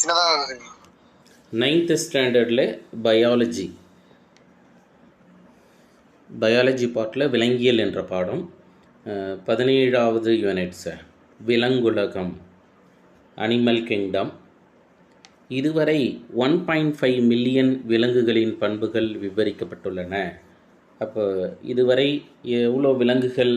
சின்னதாக 9th ஸ்டாண்டர்டில் biology பார்ட்டில் விலங்கியல் என்ற பாடம் 17வது யூனிட் விலங்குலகம் அனிமல் கிங்டம். இதுவரை 1.5 மில்லியன் விலங்குகளின் பண்புகள் விவரிக்கப்பட்டுள்ளன. அப்போ இதுவரை எவ்வளோ விலங்குகள்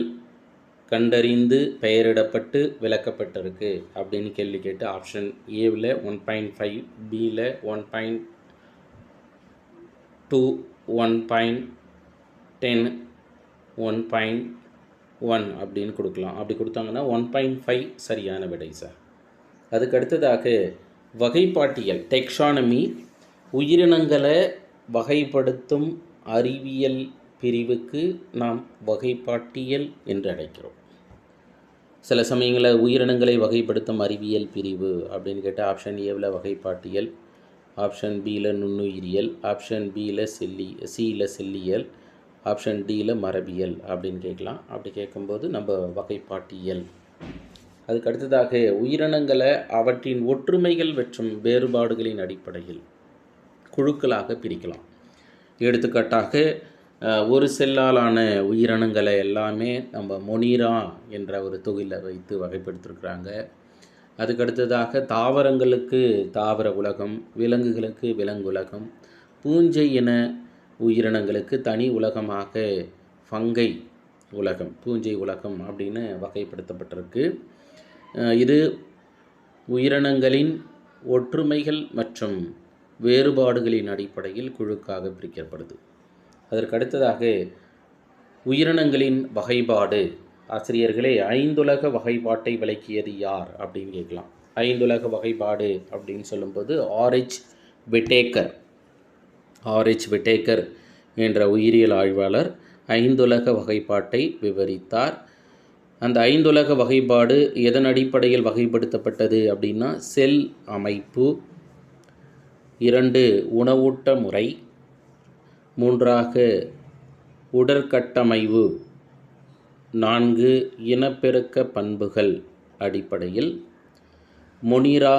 கண்டறிந்து பெயரிடப்பட்டு விளக்கப்பட்டிருக்கு அப்படின்னு கேள்வி கேட்டு ஆப்ஷன் ஏவில் 1.5, பியில் 1.2, 1.10, 1.1 அப்படின்னு கொடுக்கலாம். அப்படி கொடுத்தாங்கன்னா 1.5 சரியான விடை சார். அதுக்கு அடுத்ததாக வகைப்பாட்டியல் டெக்ஸானமி உயிரினங்களை வகைப்படுத்தும் அறிவியல் பிரிவுக்கு நாம் வகைப்பாட்டியல் என்று அழைக்கிறோம். சில சமயங்களில் உயிரினங்களை வகைப்படுத்தும் அறிவியல் பிரிவு அப்படின்னு கேட்டால் ஆப்ஷன் ஏவில் வகைப்பாட்டியல், ஆப்ஷன் பியில் நுண்ணுயிரியல், ஆப்ஷன் பியில் சியில் செல்லியல், ஆப்ஷன் டியில் மரபியல் அப்படின்னு கேட்கலாம். அப்படி கேட்கும்போது நம்ம வகைப்பாட்டியல். அதுக்கு அடுத்ததாக உயிரினங்களை அவற்றின் ஒற்றுமைகள் மற்றும் வேறுபாடுகளின் அடிப்படையில் குழுக்களாக பிரிக்கலாம். எடுத்துக்காட்டாக ஒரு செல்லாலான உயிரினங்களை எல்லாமே நம்ம மொனிரா என்ற ஒரு தொகுதியில் வைத்து வகைப்படுத்திருக்கிறாங்க. அதுக்கடுத்ததாக தாவரங்களுக்கு தாவர உலகம், விலங்குகளுக்கு விலங்குலகம், பூஞ்சை இன உயிரினங்களுக்கு தனி உலகமாக ஃபங்கை உலகம், பூஞ்சை உலகம் அப்படின்னு வகைப்படுத்தப்பட்டிருக்கு. இது உயிரினங்களின் ஒற்றுமைகள் மற்றும் வேறுபாடுகளின் அடிப்படையில் குழுக்காக பிரிக்கப்படுது. அதற்கு அடுத்ததாக உயிரினங்களின் வகைப்பாடு. ஆசிரியர்களே, 5 வகைப்பாட்டை விளக்கியது யார் அப்படின்னு கேட்கலாம். 5 வகைப்பாடு அப்படின்னு சொல்லும்போது ஆர்ஹெச் விட்டேக்கர் என்ற உயிரியல் ஆய்வாளர் 5 வகைப்பாட்டை விவரித்தார். அந்த 5 வகைப்பாடு எதன் அடிப்படையில் வகைப்படுத்தப்பட்டது அப்படின்னா செல் அமைப்பு, 2 உணவூட்ட முறை, 3 உடற்கட்டமைவு, 4 இனப்பெருக்க பண்புகள் அடிப்படையில் மொனிரா,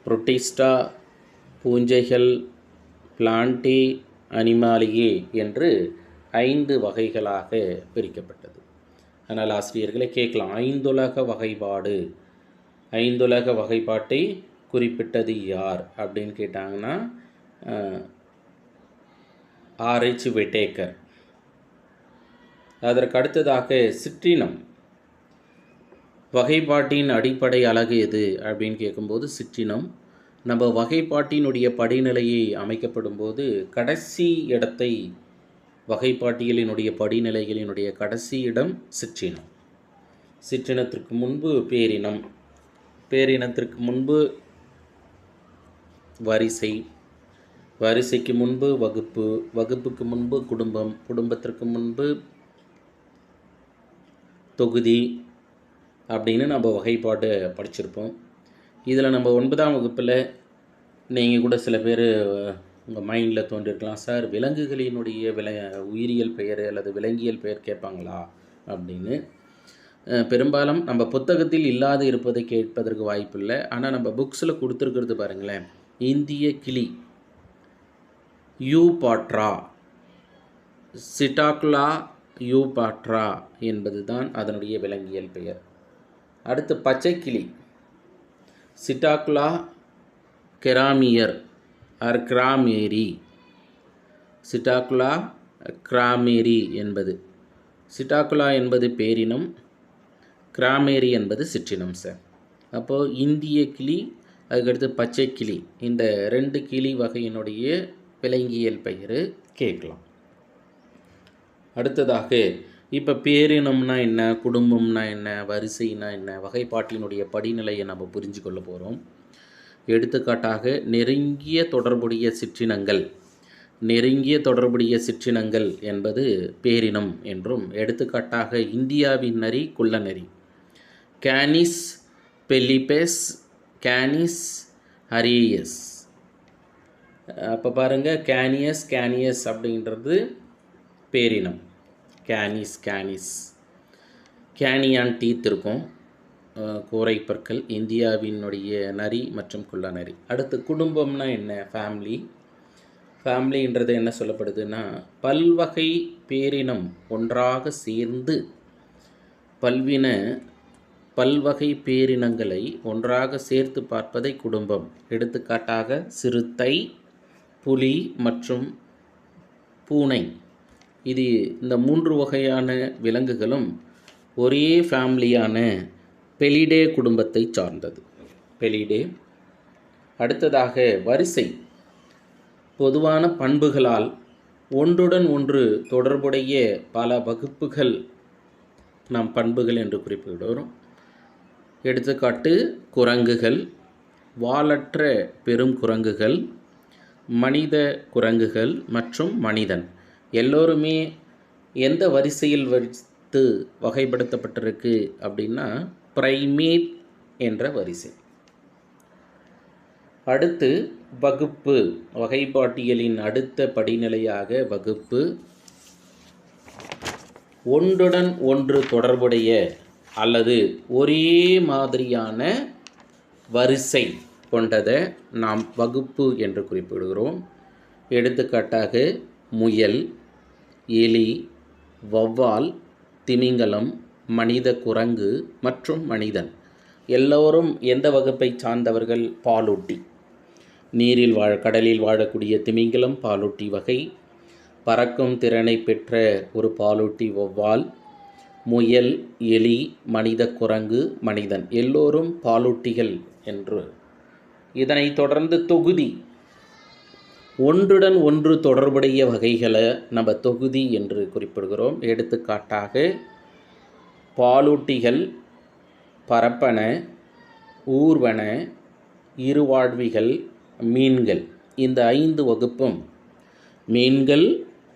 புரோட்டிஸ்டா, பூஞ்சைகள், பிளான்டே, அனிமாலியே என்று 5 வகைகளாக பிரிக்கப்பட்டது. அதனால் ஆசிரியர்களை கேட்கலாம், 5 வகைப்பாடு, 5 வகைப்பாட்டை குறிப்பிட்டது யார் அப்படின்னு கேட்டாங்கன்னா ஆர்ஹெச் விட்டேக்கர். அதற்கு அடுத்ததாக சிற்றினம். வகைப்பாட்டின் அடிப்படை அலகு எது அப்படின்னு கேட்கும்போது சிற்றினம். நம்ம வகைப்பாட்டினுடைய படிநிலையை அமைக்கப்படும் போது கடைசி இடத்தை வகைப்பாட்டியலினுடைய படிநிலைகளினுடைய கடைசி இடம் சிற்றினம். சிற்றினத்திற்கு முன்பு பேரினம், பேரினத்திற்கு முன்பு வரிசை, வரிசைக்கு முன்பு வகுப்பு, வகுப்புக்கு முன்பு குடும்பம், குடும்பத்திற்கு முன்பு தொகுதி அப்படின்னு நம்ம வகைப்பாடு படிச்சிருப்போம். இதில் நம்ம 9ஆம் வகுப்பில் நீங்கள் கூட சில பேர் உங்கள் மைண்டில் தோன்றிருக்கலாம், சார் விலங்குகளினுடைய உயிரியல் பெயர் அல்லது விலங்கியல் பெயர் கேட்பாங்களா அப்படின்னு. பெரும்பாலும் நம்ம புத்தகத்தில் இல்லாது இருப்பதை கேட்பதற்கு வாய்ப்பில்லை. ஆனால் நம்ம புக்ஸில் கொடுத்துருக்கிறது பாருங்களேன், இந்திய கிளி யூபாட்ரா, சிட்டாகுலா யூபாட்ரா என்பது தான் அதனுடைய விலங்கியல் பெயர். அடுத்து பச்சைக்கிளி சிட்டாகுலா கெராமியர் ஆர் கிராமேரி, சிட்டாகுலா கிராமேரி என்பது, சிட்டாகுலா என்பது பேரினம், கிராமேரி என்பது சிற்றினம் சார். அப்போது இந்திய கிளி, அதுக்கடுத்து பச்சை கிளி, இந்த 2 கிளி வகையினுடைய விலங்கியல் பெயர் கேட்கலாம். அடுத்ததாக இப்போ பேரினம்னா என்ன, குடும்பம்னா என்ன, வரிசைனா என்ன, வகைப்பாட்டினுடைய படிநிலையை நம்ம புரிஞ்சு கொள்ள போகிறோம். எடுத்துக்காட்டாக நெருங்கிய தொடர்புடைய சிற்றினங்கள், நெருங்கிய தொடர்புடைய சிற்றினங்கள் என்பது பேரினம் என்றும், எடுத்துக்காட்டாக இந்தியாவின் நரி குள்ள நரி, கேனிஸ் பெலிபெஸ், கேனிஸ் அரியஸ். அப்போ பாருங்கள், கேனியஸ் அப்படின்றது பேரினம், கேனிஸ் கேனியான் டீத் இருக்கும், கோரைப்பற்கள், இந்தியாவினுடைய நரி மற்றும் குள்ள நரி. அடுத்து குடும்பம்னா என்ன? ஃபேமிலி. ஃபேமிலின்றது என்ன சொல்லப்படுதுன்னா, பல்வகை பேரினம் ஒன்றாக சேர்ந்து பல்வகை பேரினங்களை ஒன்றாக சேர்த்து பார்ப்பதை குடும்பம். எடுத்துக்காட்டாக சிறுத்தை, புலி மற்றும் பூனை. இந்த 3 வகையான விலங்குகளும் ஒரே ஃபேமிலியான பெலிடே குடும்பத்தை சார்ந்தது. பெலிடே. அடுத்ததாக வரிசை. பொதுவான பண்புகளால் ஒன்றுடன் ஒன்று தொடர்புடைய பல வகுப்புகள் நாம் பண்புகள் என்று குறிப்பிடுகிறோம். எடுத்துக்காட்டு குரங்குகள், வாலற்ற பெரும் குரங்குகள், மனித குரங்குகள் மற்றும் மனிதன். எல்லோருமே எந்த வரிசையில் வைத்து வகைப்படுத்தப்பட்டிருக்கு அப்படின்னா, பிரைமேட் என்ற வரிசை. அடுத்து வகுப்பு. வகைப்பாட்டியலின் அடுத்த படிநிலையாக வகுப்பு. ஒன்றுடன் ஒன்று தொடர்புடைய அல்லது ஒரே மாதிரியான வரிசை கொண்டதை நாம் வகுப்பு என்று குறிப்பிடுகிறோம். எடுத்துக்காட்டாக முயல், எலி, வௌவால், திமிங்கலம், மனித குரங்கு மற்றும் மனிதன். எல்லோரும் எந்த வகுப்பை சார்ந்தவர்கள்? பாலூட்டி. நீரில் கடலில் வாழக்கூடிய திமிங்கலம் பாலூட்டி வகை. பறக்கும் திறனை பெற்ற ஒரு பாலூட்டி வௌவால். முயல், எலி, மனித குரங்கு, மனிதன் எல்லோரும் பாலூட்டிகள் என்று. இதனைத் தொடர்ந்து தொகுதி. ஒன்றுடன் ஒன்று தொடர்புடைய வகைகளை நம்ம தொகுதி என்று குறிப்பிடுகிறோம். எடுத்துக்காட்டாக பாலூட்டிகள், பரப்பன, ஊர்வன, இருவாழ்விகள், மீன்கள். இந்த 5 வகுப்பும் மீன்கள்,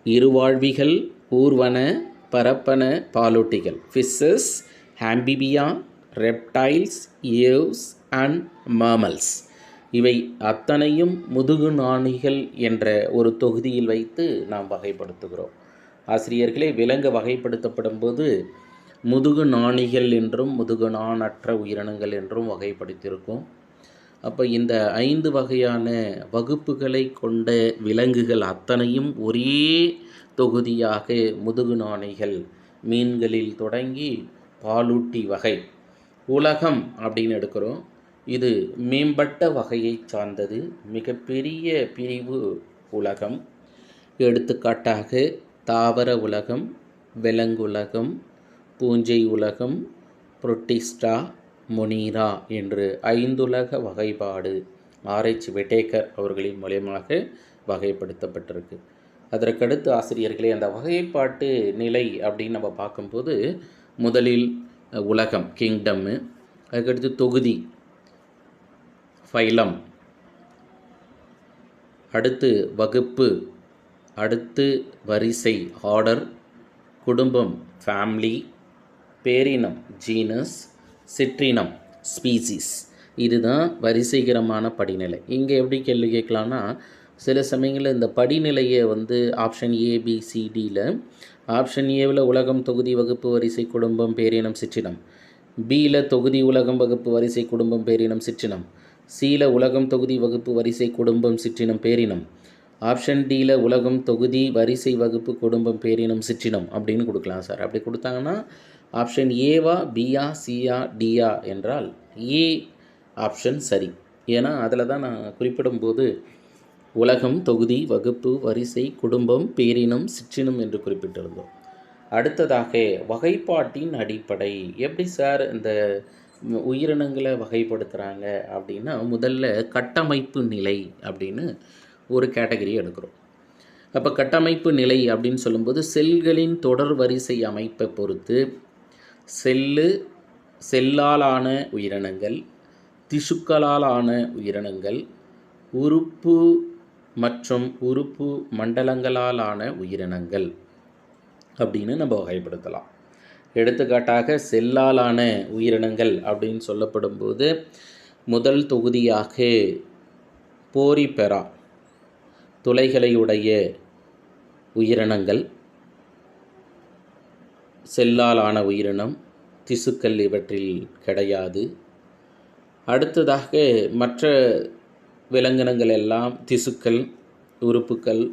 இருவாழ்விகள், ஊர்வன, பரப்பன, பாலூட்டிகள். Fishes, ஆம்பிபியா, reptiles, Aves and mammals. இவை அத்தனையும் முதுகு நாணிகள் என்ற ஒரு தொகுதியில் வைத்து நாம் வகைப்படுத்துகிறோம். ஆசிரியர்களே, விலங்கு வகைப்படுத்தப்படும் போது முதுகு நாணிகள் என்றும் முதுகு நாணற்ற உயிரினங்கள் என்றும் வகைப்படுத்தியிருக்கோம். அப்போ இந்த 5 வகையான வகுப்புகளை கொண்ட விலங்குகள் அத்தனையும் ஒரே தொகுதியாக முதுகு நாணிகள், மீன்களில் தொடங்கி பாலூட்டி வகை. உலகம் அப்படின்னு எடுக்கிறோம். இது மேம்பட்ட வகையை சார்ந்தது. மிகப்பெரிய பிரிவு உலகம். எடுத்துக்காட்டாக தாவர உலகம், விலங்குலகம், பூஞ்சை உலகம், புரோட்டிஸ்டா, மொனீரா என்று 5 உலக வகைப்பாடு ஆராய்ச்சி விட்டேக்கர் அவர்களின் மூலமாக வகைப்படுத்தப்பட்டிருக்கு. அதற்கடுத்து ஆசிரியர்களே, அந்த வகைப்பாட்டு நிலை அப்படின்னு நம்ம பார்க்கும்போது முதலில் உலகம், கிங்டம்மு. அதுக்கடுத்து தொகுதி, ஃபைலம். அடுத்து வகுப்பு. அடுத்து வரிசை, ஆர்டர். குடும்பம், ஃபேமிலி. பேரினம், ஜீனஸ். சிற்றினம், ஸ்பீசிஸ். இதுதான் வரிசைகரமான படிநிலை. இங்கே எப்படி கேள்வி கேட்கலான்னா, சில சமயங்களில் இந்த படிநிலையை ஆப்ஷன் ABCDயில் ஆப்ஷன் ஏவில் உலகம், தொகுதி, வகுப்பு, வரிசை, குடும்பம், பேரினம், சிற்றினம். பியில் தொகுதி, உலகம், வகுப்பு, வரிசை, குடும்பம், பேரினம், சிற்றினம். சியில் உலகம், தொகுதி, வகுப்பு, வரிசை, குடும்பம், சிற்றினம், பேரினம். ஆப்ஷன் டியில் உலகம், தொகுதி, வரிசை, வகுப்பு, குடும்பம், பேரினம், சிற்றினம் அப்படின்னு கொடுக்கலாம் சார். அப்படி கொடுத்தாங்கன்னா ஆப்ஷன் ஏவா, பியா, சியா, டியா என்றால் ஏ ஆப்ஷன் சரி. ஏன்னா அதில் தான் நான் குறிப்பிடும்போது உலகம், தொகுதி, வகுப்பு, வரிசை, குடும்பம், பேரினம், சிற்றினம் என்று குறிப்பிட்டிருந்தோம். அடுத்ததாக வகைப்பாட்டின் அடிப்படை. எப்படி சார் இந்த உயிரினங்களை வகைப்படுத்துகிறாங்க அப்படின்னா, முதல்ல கட்டமைப்பு நிலை அப்படின்னு ஒரு கேட்டகரி எடுக்கிறோம். அப்போ கட்டமைப்பு நிலை அப்படின்னு சொல்லும்போது செல்களின் தொடர் வரிசை அமைப்பை பொறுத்து செல்லாலான உயிரினங்கள், திசுக்களாலான உயிரினங்கள், உறுப்பு மற்றும் உறுப்பு மண்டலங்களாலான உயிரினங்கள் அப்படின்னு நம்ம வகைப்படுத்தலாம். எடுத்துக்காட்டாக செல்லாலான உயிரினங்கள் அப்படின்னு சொல்லப்படும் போது முதல் தொகுதியாக போரிபெரா, துளைகளையுடைய உயிரினங்கள், செல்லாலான உயிரினம். திசுக்கள் இவற்றில் கிடையாது. அடுத்ததாக மற்ற விலங்கினங்கள் எல்லாம் திசுக்கள், உறுப்புக்கள்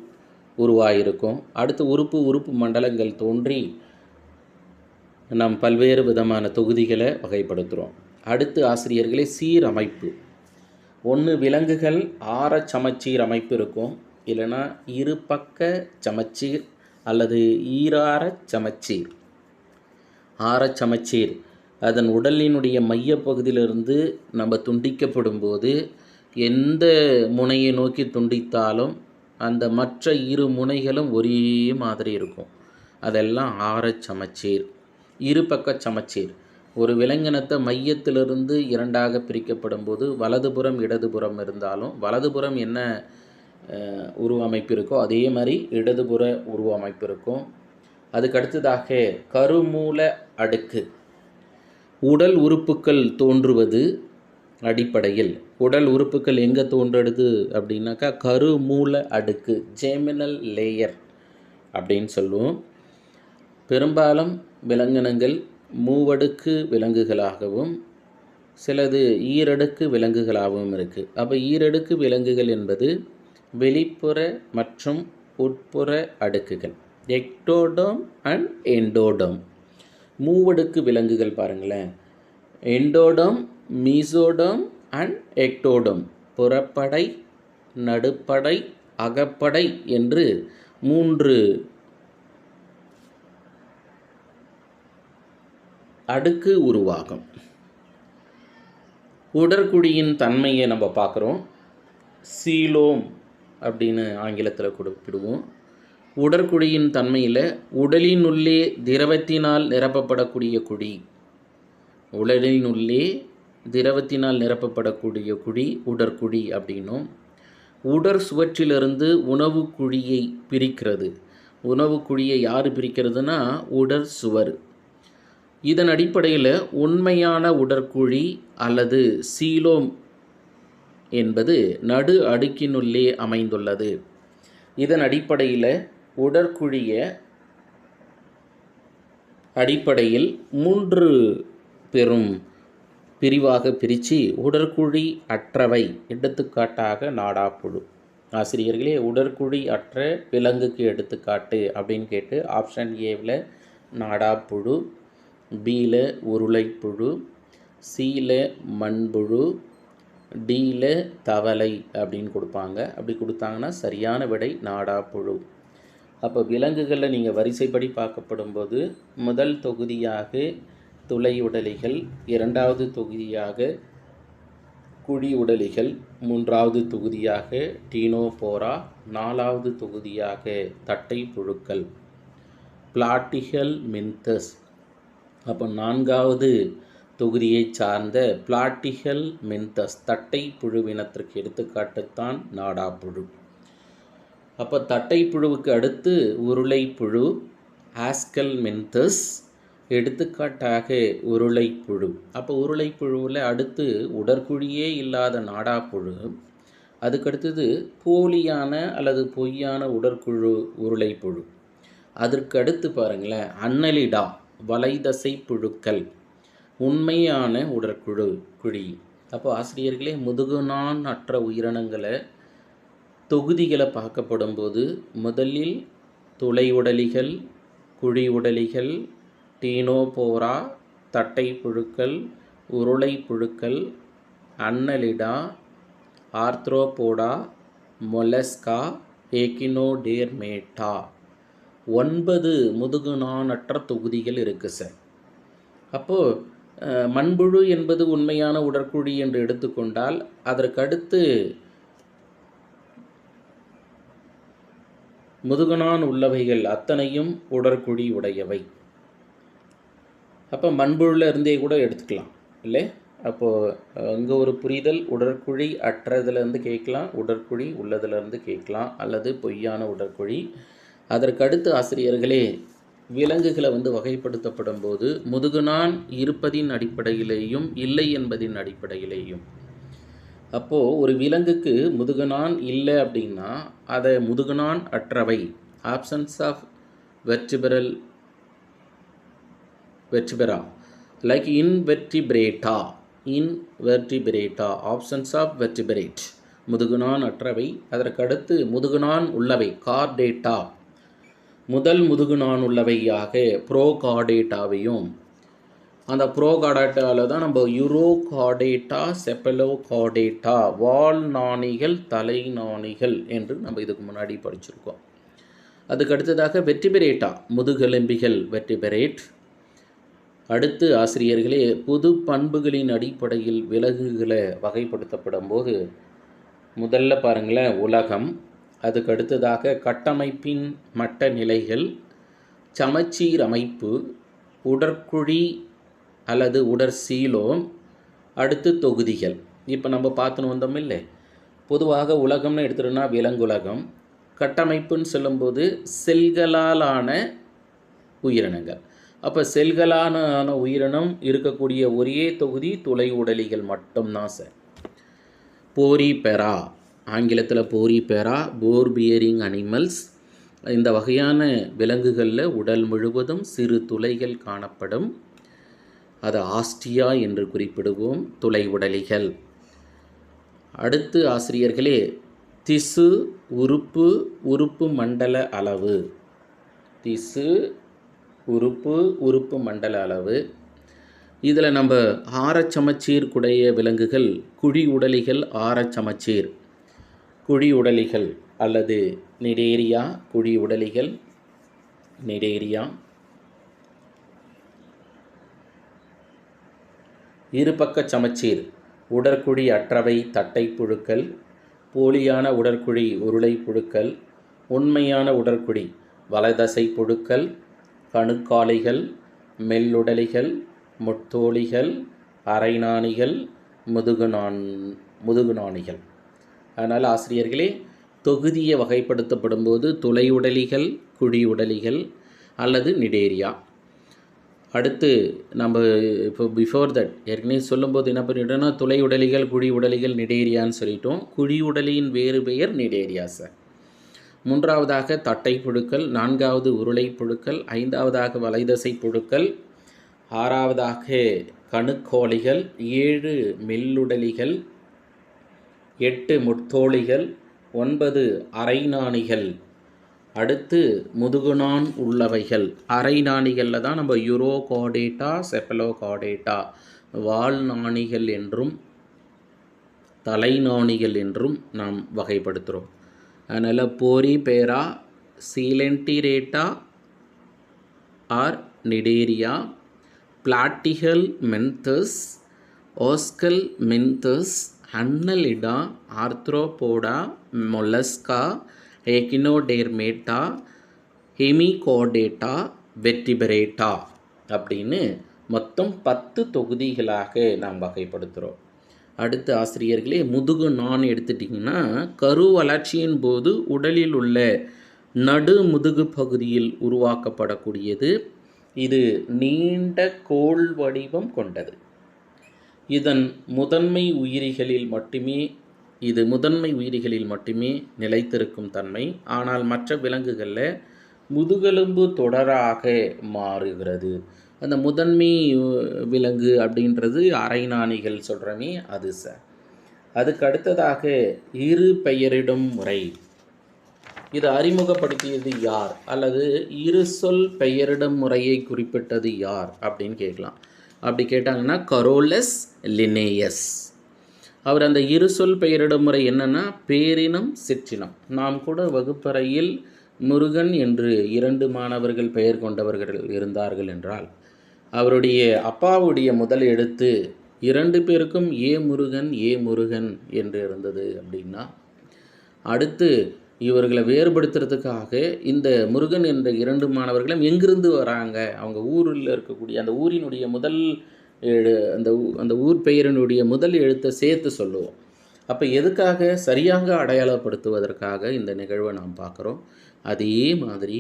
உருவாகியிருக்கும். அடுத்து உறுப்பு மண்டலங்கள் தோன்றி நாம் பல்வேறு விதமான தொகுதிகளை வகைப்படுத்துகிறோம். அடுத்து ஆசிரியர்களே சீரமைப்பு. ஒன்று விலங்குகள் ஆரச் சமச்சீர் அமைப்பு இருக்கும், இல்லைன்னா இருபக்க சமச்சீர் அல்லது ஈராரச் சமச்சீர். ஆரச் சமச்சீர் அதன் உடலினுடைய மையப்பகுதியிலிருந்து நம்ம துண்டிக்கப்படும் போது எந்த முனையை நோக்கி துண்டித்தாலும் அந்த மற்ற இரு முனைகளும் ஒரே மாதிரி இருக்கும். அதெல்லாம் ஆரச் சமச்சீர். இருபக்க சமச்சீர் ஒரு விலங்கினத்தை மையத்திலிருந்து இரண்டாக பிரிக்கப்படும் போது வலதுபுறம் இடதுபுறம் இருந்தாலும் வலதுபுறம் என்ன உருவமைப்பு இருக்கோ அதே மாதிரி இடதுபுற உருவமைப்பு இருக்கும். அதுக்கடுத்ததாக கருமூல அடுக்கு. உடல் உறுப்புக்கள் தோன்றுவது அடிப்படையில் உடல் உறுப்புக்கள் எங்கே தோன்றுறது அப்படின்னாக்கா கருமூல அடுக்கு, ஜெர்மினல் லேயர் அப்படின்னு சொல்லுவோம். பெரும்பாலும் விலங்கினங்கள் மூவடுக்கு விலங்குகளாகவும் சிலது ஈரடுக்கு விலங்குகளாகவும் இருக்குது. அப்போ ஈரடுக்கு விலங்குகள் என்பது வெளிப்புற மற்றும் உட்புற அடுக்குகள், எக்டோடோம் அண்ட் எண்டோடோம். மூவடுக்கு விலங்குகள் பாருங்களேன், எண்டோடோம், மீசோடோம் அண்ட் எக்டோடோம். புறப்படை, நடுப்படை, அகப்படை என்று 3 அடுக்கு உருவாகும். உடற்குழியின் தன்மையை நம்ம பார்க்குறோம். சீலோம் அப்படின்னு ஆங்கிலத்தில் குறிப்பிடுவோம். உடற்குழியின் தன்மையில் உடலினுள்ளே திரவத்தினால் நிரப்பப்படக்கூடிய குழி, உடலினுள்ளே திரவத்தினால் நிரப்பப்படக்கூடிய குழி உடற்குழி அப்படின்னும், உடற் சுவற்றிலிருந்து உணவு குழியை பிரிக்கிறது. உணவு குழியை யார் பிரிக்கிறதுனா உடற் சுவர். இதன் அடிப்படையில் உண்மையான உடற்குழி அல்லது சீலோம் என்பது நடு அடுக்கினுள்ளே அமைந்துள்ளது. இதன் அடிப்படையில் உடற்குழிய அடிப்படையில் 3 பெரும் பிரிவாக பிரித்து உடற்குழி அற்றவை, எடுத்துக்காட்டாக நாடாப்புழு. ஆசிரியர்களே, உடற்குழி அற்ற விலங்குக்கு எடுத்துக்காட்டு அப்படின்னு கேட்டு ஆப்ஷன் ஏவில் நாடாப்புழு, பியில் உருளைப்புழு, சியில் மண்புழு, டியில் தவளை அப்படின்னு கொடுப்பாங்க. அப்படி கொடுத்தாங்கன்னா சரியான விடை நாடாப்புழு. அப்போ விலங்குகளில் நீங்கள் வரிசைப்படி பார்க்கப்படும் போது முதல் தொகுதியாக துளையுடலிகள், இரண்டாவது தொகுதியாக குழி உடலிகள், மூன்றாவது தொகுதியாக டீனோபோரா, நாலாவது தொகுதியாக தட்டை புழுக்கள் பிளாட்டிஹெல் மின்தஸ். அப்போ நான்காவது தொகுதியை சார்ந்த பிளாட்டிஹெல் மின்தஸ் தட்டை புழுவினத்திற்கு எடுத்துக்காட்டுத்தான் நாடாப்புழு. அப்போ தட்டை புழுவுக்கு அடுத்து உருளைப்புழு, ஆஸ்கல் மின்தஸ், எடுத்துக்காட்டாக உருளைப்புழு. அப்போ உருளைப்புழுவில் அடுத்து உடற்குழியே இல்லாத நாடாப்புழு, அதுக்கடுத்தது போலியான அல்லது பொய்யான உடற்குழு உருளைப்புழு. அதற்கு அடுத்து பாருங்களேன் அன்னலிடா, வலைதசை புழுக்கள், உண்மையான உடற்குழு குழி. அப்போ ஆசிரியர்களே, முதுகுநான் அற்ற உயிரினங்களை தொகுதிகளை பார்க்கப்படும் போது முதலில் துளை உடலிகள், குழி உடலிகள், டீனோபோரா, தட்டை புழுக்கள், உருளை புழுக்கள், அன்னலிடா, ஆர்த்ரோபோடா, மொலஸ்கா, ஏகினோடேர்மேட்டா, 9 முதுகுநானற்ற தொகுதிகள் இருக்குது சார். அப்போது மண்புழு என்பது உண்மையான உடற்குழி என்று எடுத்துக்கொண்டால் அதற்கடுத்து முதுகுநான் உள்ளவைகள் அத்தனையும் உடற்குழி உடையவை. அப்போ மண்புழுல இருந்தே கூட எடுத்துக்கலாம் இல்லை? அப்போது அங்கே ஒரு புரிதல், உடற்குழி அற்றதுலேருந்து கேட்கலாம், உடற்குழி உள்ளதுலேருந்து கேட்கலாம், அல்லது பொய்யான உடற்குழி. அதற்கடுத்து ஆசிரியர்களே, விலங்குகளை வகைப்படுத்தப்படும் போது முதுகுநான் இருப்பதின் அடிப்படையிலேயும் இல்லை என்பதின் அடிப்படையிலேயும். அப்போது ஒரு விலங்குக்கு முதுகுநான் இல்லை அப்படின்னா அதை முதுகுநான் அற்றவை, absence of vertebra like invertebrata, absence of vertebrate, முதுகுநான் அற்றவை. அதற்கடுத்து முதுகுநான் உள்ளவை கார்டேட்டா, முதல் முதுகுநான் உள்ளவையாக ப்ரோகார்டேட்டாவையும், அந்த ப்ரோகார்டேட்டாவில் தான் நம்ம யூரோகார்டேட்டா, செப்பலோகார்டேட்டா, வால் நாணிகள், தலை நாணிகள் என்று நம்ம இதுக்கு முன்னாடி படிச்சிருக்கோம். அதுக்கு அடுத்ததாக வெர்டிபிரேட்டா, முதுகெலும்பிகள் வெர்டிபிரேட். அடுத்து ஆசிரியர்களே, பொது பண்புகளின் அடிப்படையில் விலங்குகளை வகைப்படுத்தப்படும் போது முதல்ல பாருங்களேன் உலகம், அதுக்கு அடுத்ததாக கட்டமைப்பின் மட்ட நிலைகள், சமச்சீர் அமைப்பு, உடற்குழி அல்லது உடற்சீலோம், அடுத்து தொகுதிகள். இப்போ நம்ம பார்த்துன்னு வந்தோம் இல்லை, பொதுவாக உலகம்னு எடுத்துட்டோம்னா விலங்குலகம், கட்டமைப்புன்னு சொல்லும்போது செல்களாலான உயிரினங்கள். அப்போ செல்களான உயிரினம் இருக்கக்கூடிய ஒரே தொகுதி துளை உடலிகள் மட்டும்தான் சார். போரிபெரா, ஆங்கிலத்தில் போரிபெரா, போர் பியரிங் அனிமல்ஸ். இந்த வகையான விலங்குகளில் உடல் முழுவதும் சிறு துளைகள் காணப்படும். அது ஆஸ்டியா என்று குறிப்பிடுவோம், துளை உடலிகள். அடுத்து ஆசிரியர்களே, திசு, உறுப்பு, உறுப்பு மண்டல அளவு. திசு, உறுப்பு, உறுப்பு மண்டல அளவு. இதில் நம்ம ஆரச்சமச்சீர் குடைய விலங்குகள் குழி உடலிகள், ஆரச்சமச்சீர் குழி உடலிகள் அல்லது நிடேரியா, குழி உடலிகள் நிடேரியா. இருபக்க சமச்சீர் உடற்குழி அற்றவை தட்டை புழுக்கள், போலியான உடற்குழி உருளை புழுக்கள், உண்மையான உடற்குழி வலதசை புழுக்கள், கணுக்காலிகள், மெல்லுடலிகள், முத்தோலிகள், அரைநாணிகள், முதுகுநாணிகள். அதனால் ஆசிரியர்களே, தொகுதியை வகைப்படுத்தப்படும் போது துளை உடலிகள், குழி உடலிகள் அல்லது நிடேரியா. அடுத்து நம்ம இப்போ பிஃபோர் தட் ஏற்கனவே சொல்லும்போது என்ன பண்ணிட்டோம்னா துளை உடலிகள், குழி உடலிகள், நிடேரியான்னு சொல்லிட்டோம். குழி உடலியின் வேறு பெயர் நிடேரியா சார். மூன்றாவதாக தட்டை புழுக்கள், நான்காவது உருளை புழுக்கள், ஐந்தாவதாக வலைதசை புழுக்கள், ஆறாவதாக கணுக்கோழிகள், 7 மெல்லுடலிகள், 8 முத்தோலிகள், 9 அரைநாணிகள். அடுத்து முதுகுநான் உள்ளவைகள். அரைநாணிகளில் தான் நம்ம யூரோகார்டேட்டா, செப்பலோகார்டேட்டா, வால் நாணிகள் என்றும் தலைநாணிகள் என்றும் நாம் வகைப்படுத்துகிறோம். அதனால் Porifera, Coelenterata or Cnidaria, Platyhelminthes, Aschelminthes, Annelida, Arthropoda, Mollusca, Echinodermata, Hemichordata, Vertebrata அப்படின்னு மொத்தம் 10 தொகுதிகளாக நாம் வகைப்படுத்துகிறோம். அடுத்த ஆசிரியர்களே, முதுகு நான் எடுத்துட்டிங்கன்னா கரு வளர்ச்சியின் போது உடலில் உள்ள நடு முதுகு பகுதியில் உருவாக்கப்படக்கூடியது. இது நீண்ட கோள் வடிவம் கொண்டது. இதன் முதன்மை உயிரிகளில் மட்டுமே நிலைத்திருக்கும் தன்மை. ஆனால் மற்ற விலங்குகளில் முதுகெலும்பு தொடராக மாறுகிறது. அந்த முதன்மை விலங்கு அப்படின்றது அரைநாணிகள் சொல்கிறமே அது சார். அதுக்கு அடுத்ததாக இரு பெயரிடும் முறை. இது அறிமுகப்படுத்தியது யார் அல்லது இரு சொல் பெயரிடும் முறையை குறிப்பிட்டது யார் அப்படின்னு கேட்கலாம். அப்படி கேட்டாங்கன்னா கரோலஸ் லினேயஸ். அவர் அந்த இரு சொல் பெயரிடும் முறை என்னென்னா பேரினம் சிற்றினம். நாம் கூட வகுப்பறையில் முருகன் என்று 2 மாணவர்கள் பெயர் கொண்டவர்கள் இருந்தார்கள் என்றால் அவருடைய அப்பாவுடைய முதல் எழுத்து 2 பேருக்கும் ஏ முருகன் என்று இருந்தது அப்படின்னா, அடுத்து இவர்களை வேறுபடுத்துறதுக்காக இந்த முருகன் என்ற 2 மாணவர்களும் எங்கிருந்து வராங்க, அவங்க ஊரில் இருக்கக்கூடிய அந்த ஊரினுடைய முதல் அந்த ஊர் பெயரினுடைய முதல் எழுத்தை சேர்த்து சொல்லுவோம். அப்போ எதுக்காக, சரியாக அடையாளப்படுத்துவதற்காக இந்த நிகழ்வை நாம் பார்க்குறோம். அதே மாதிரி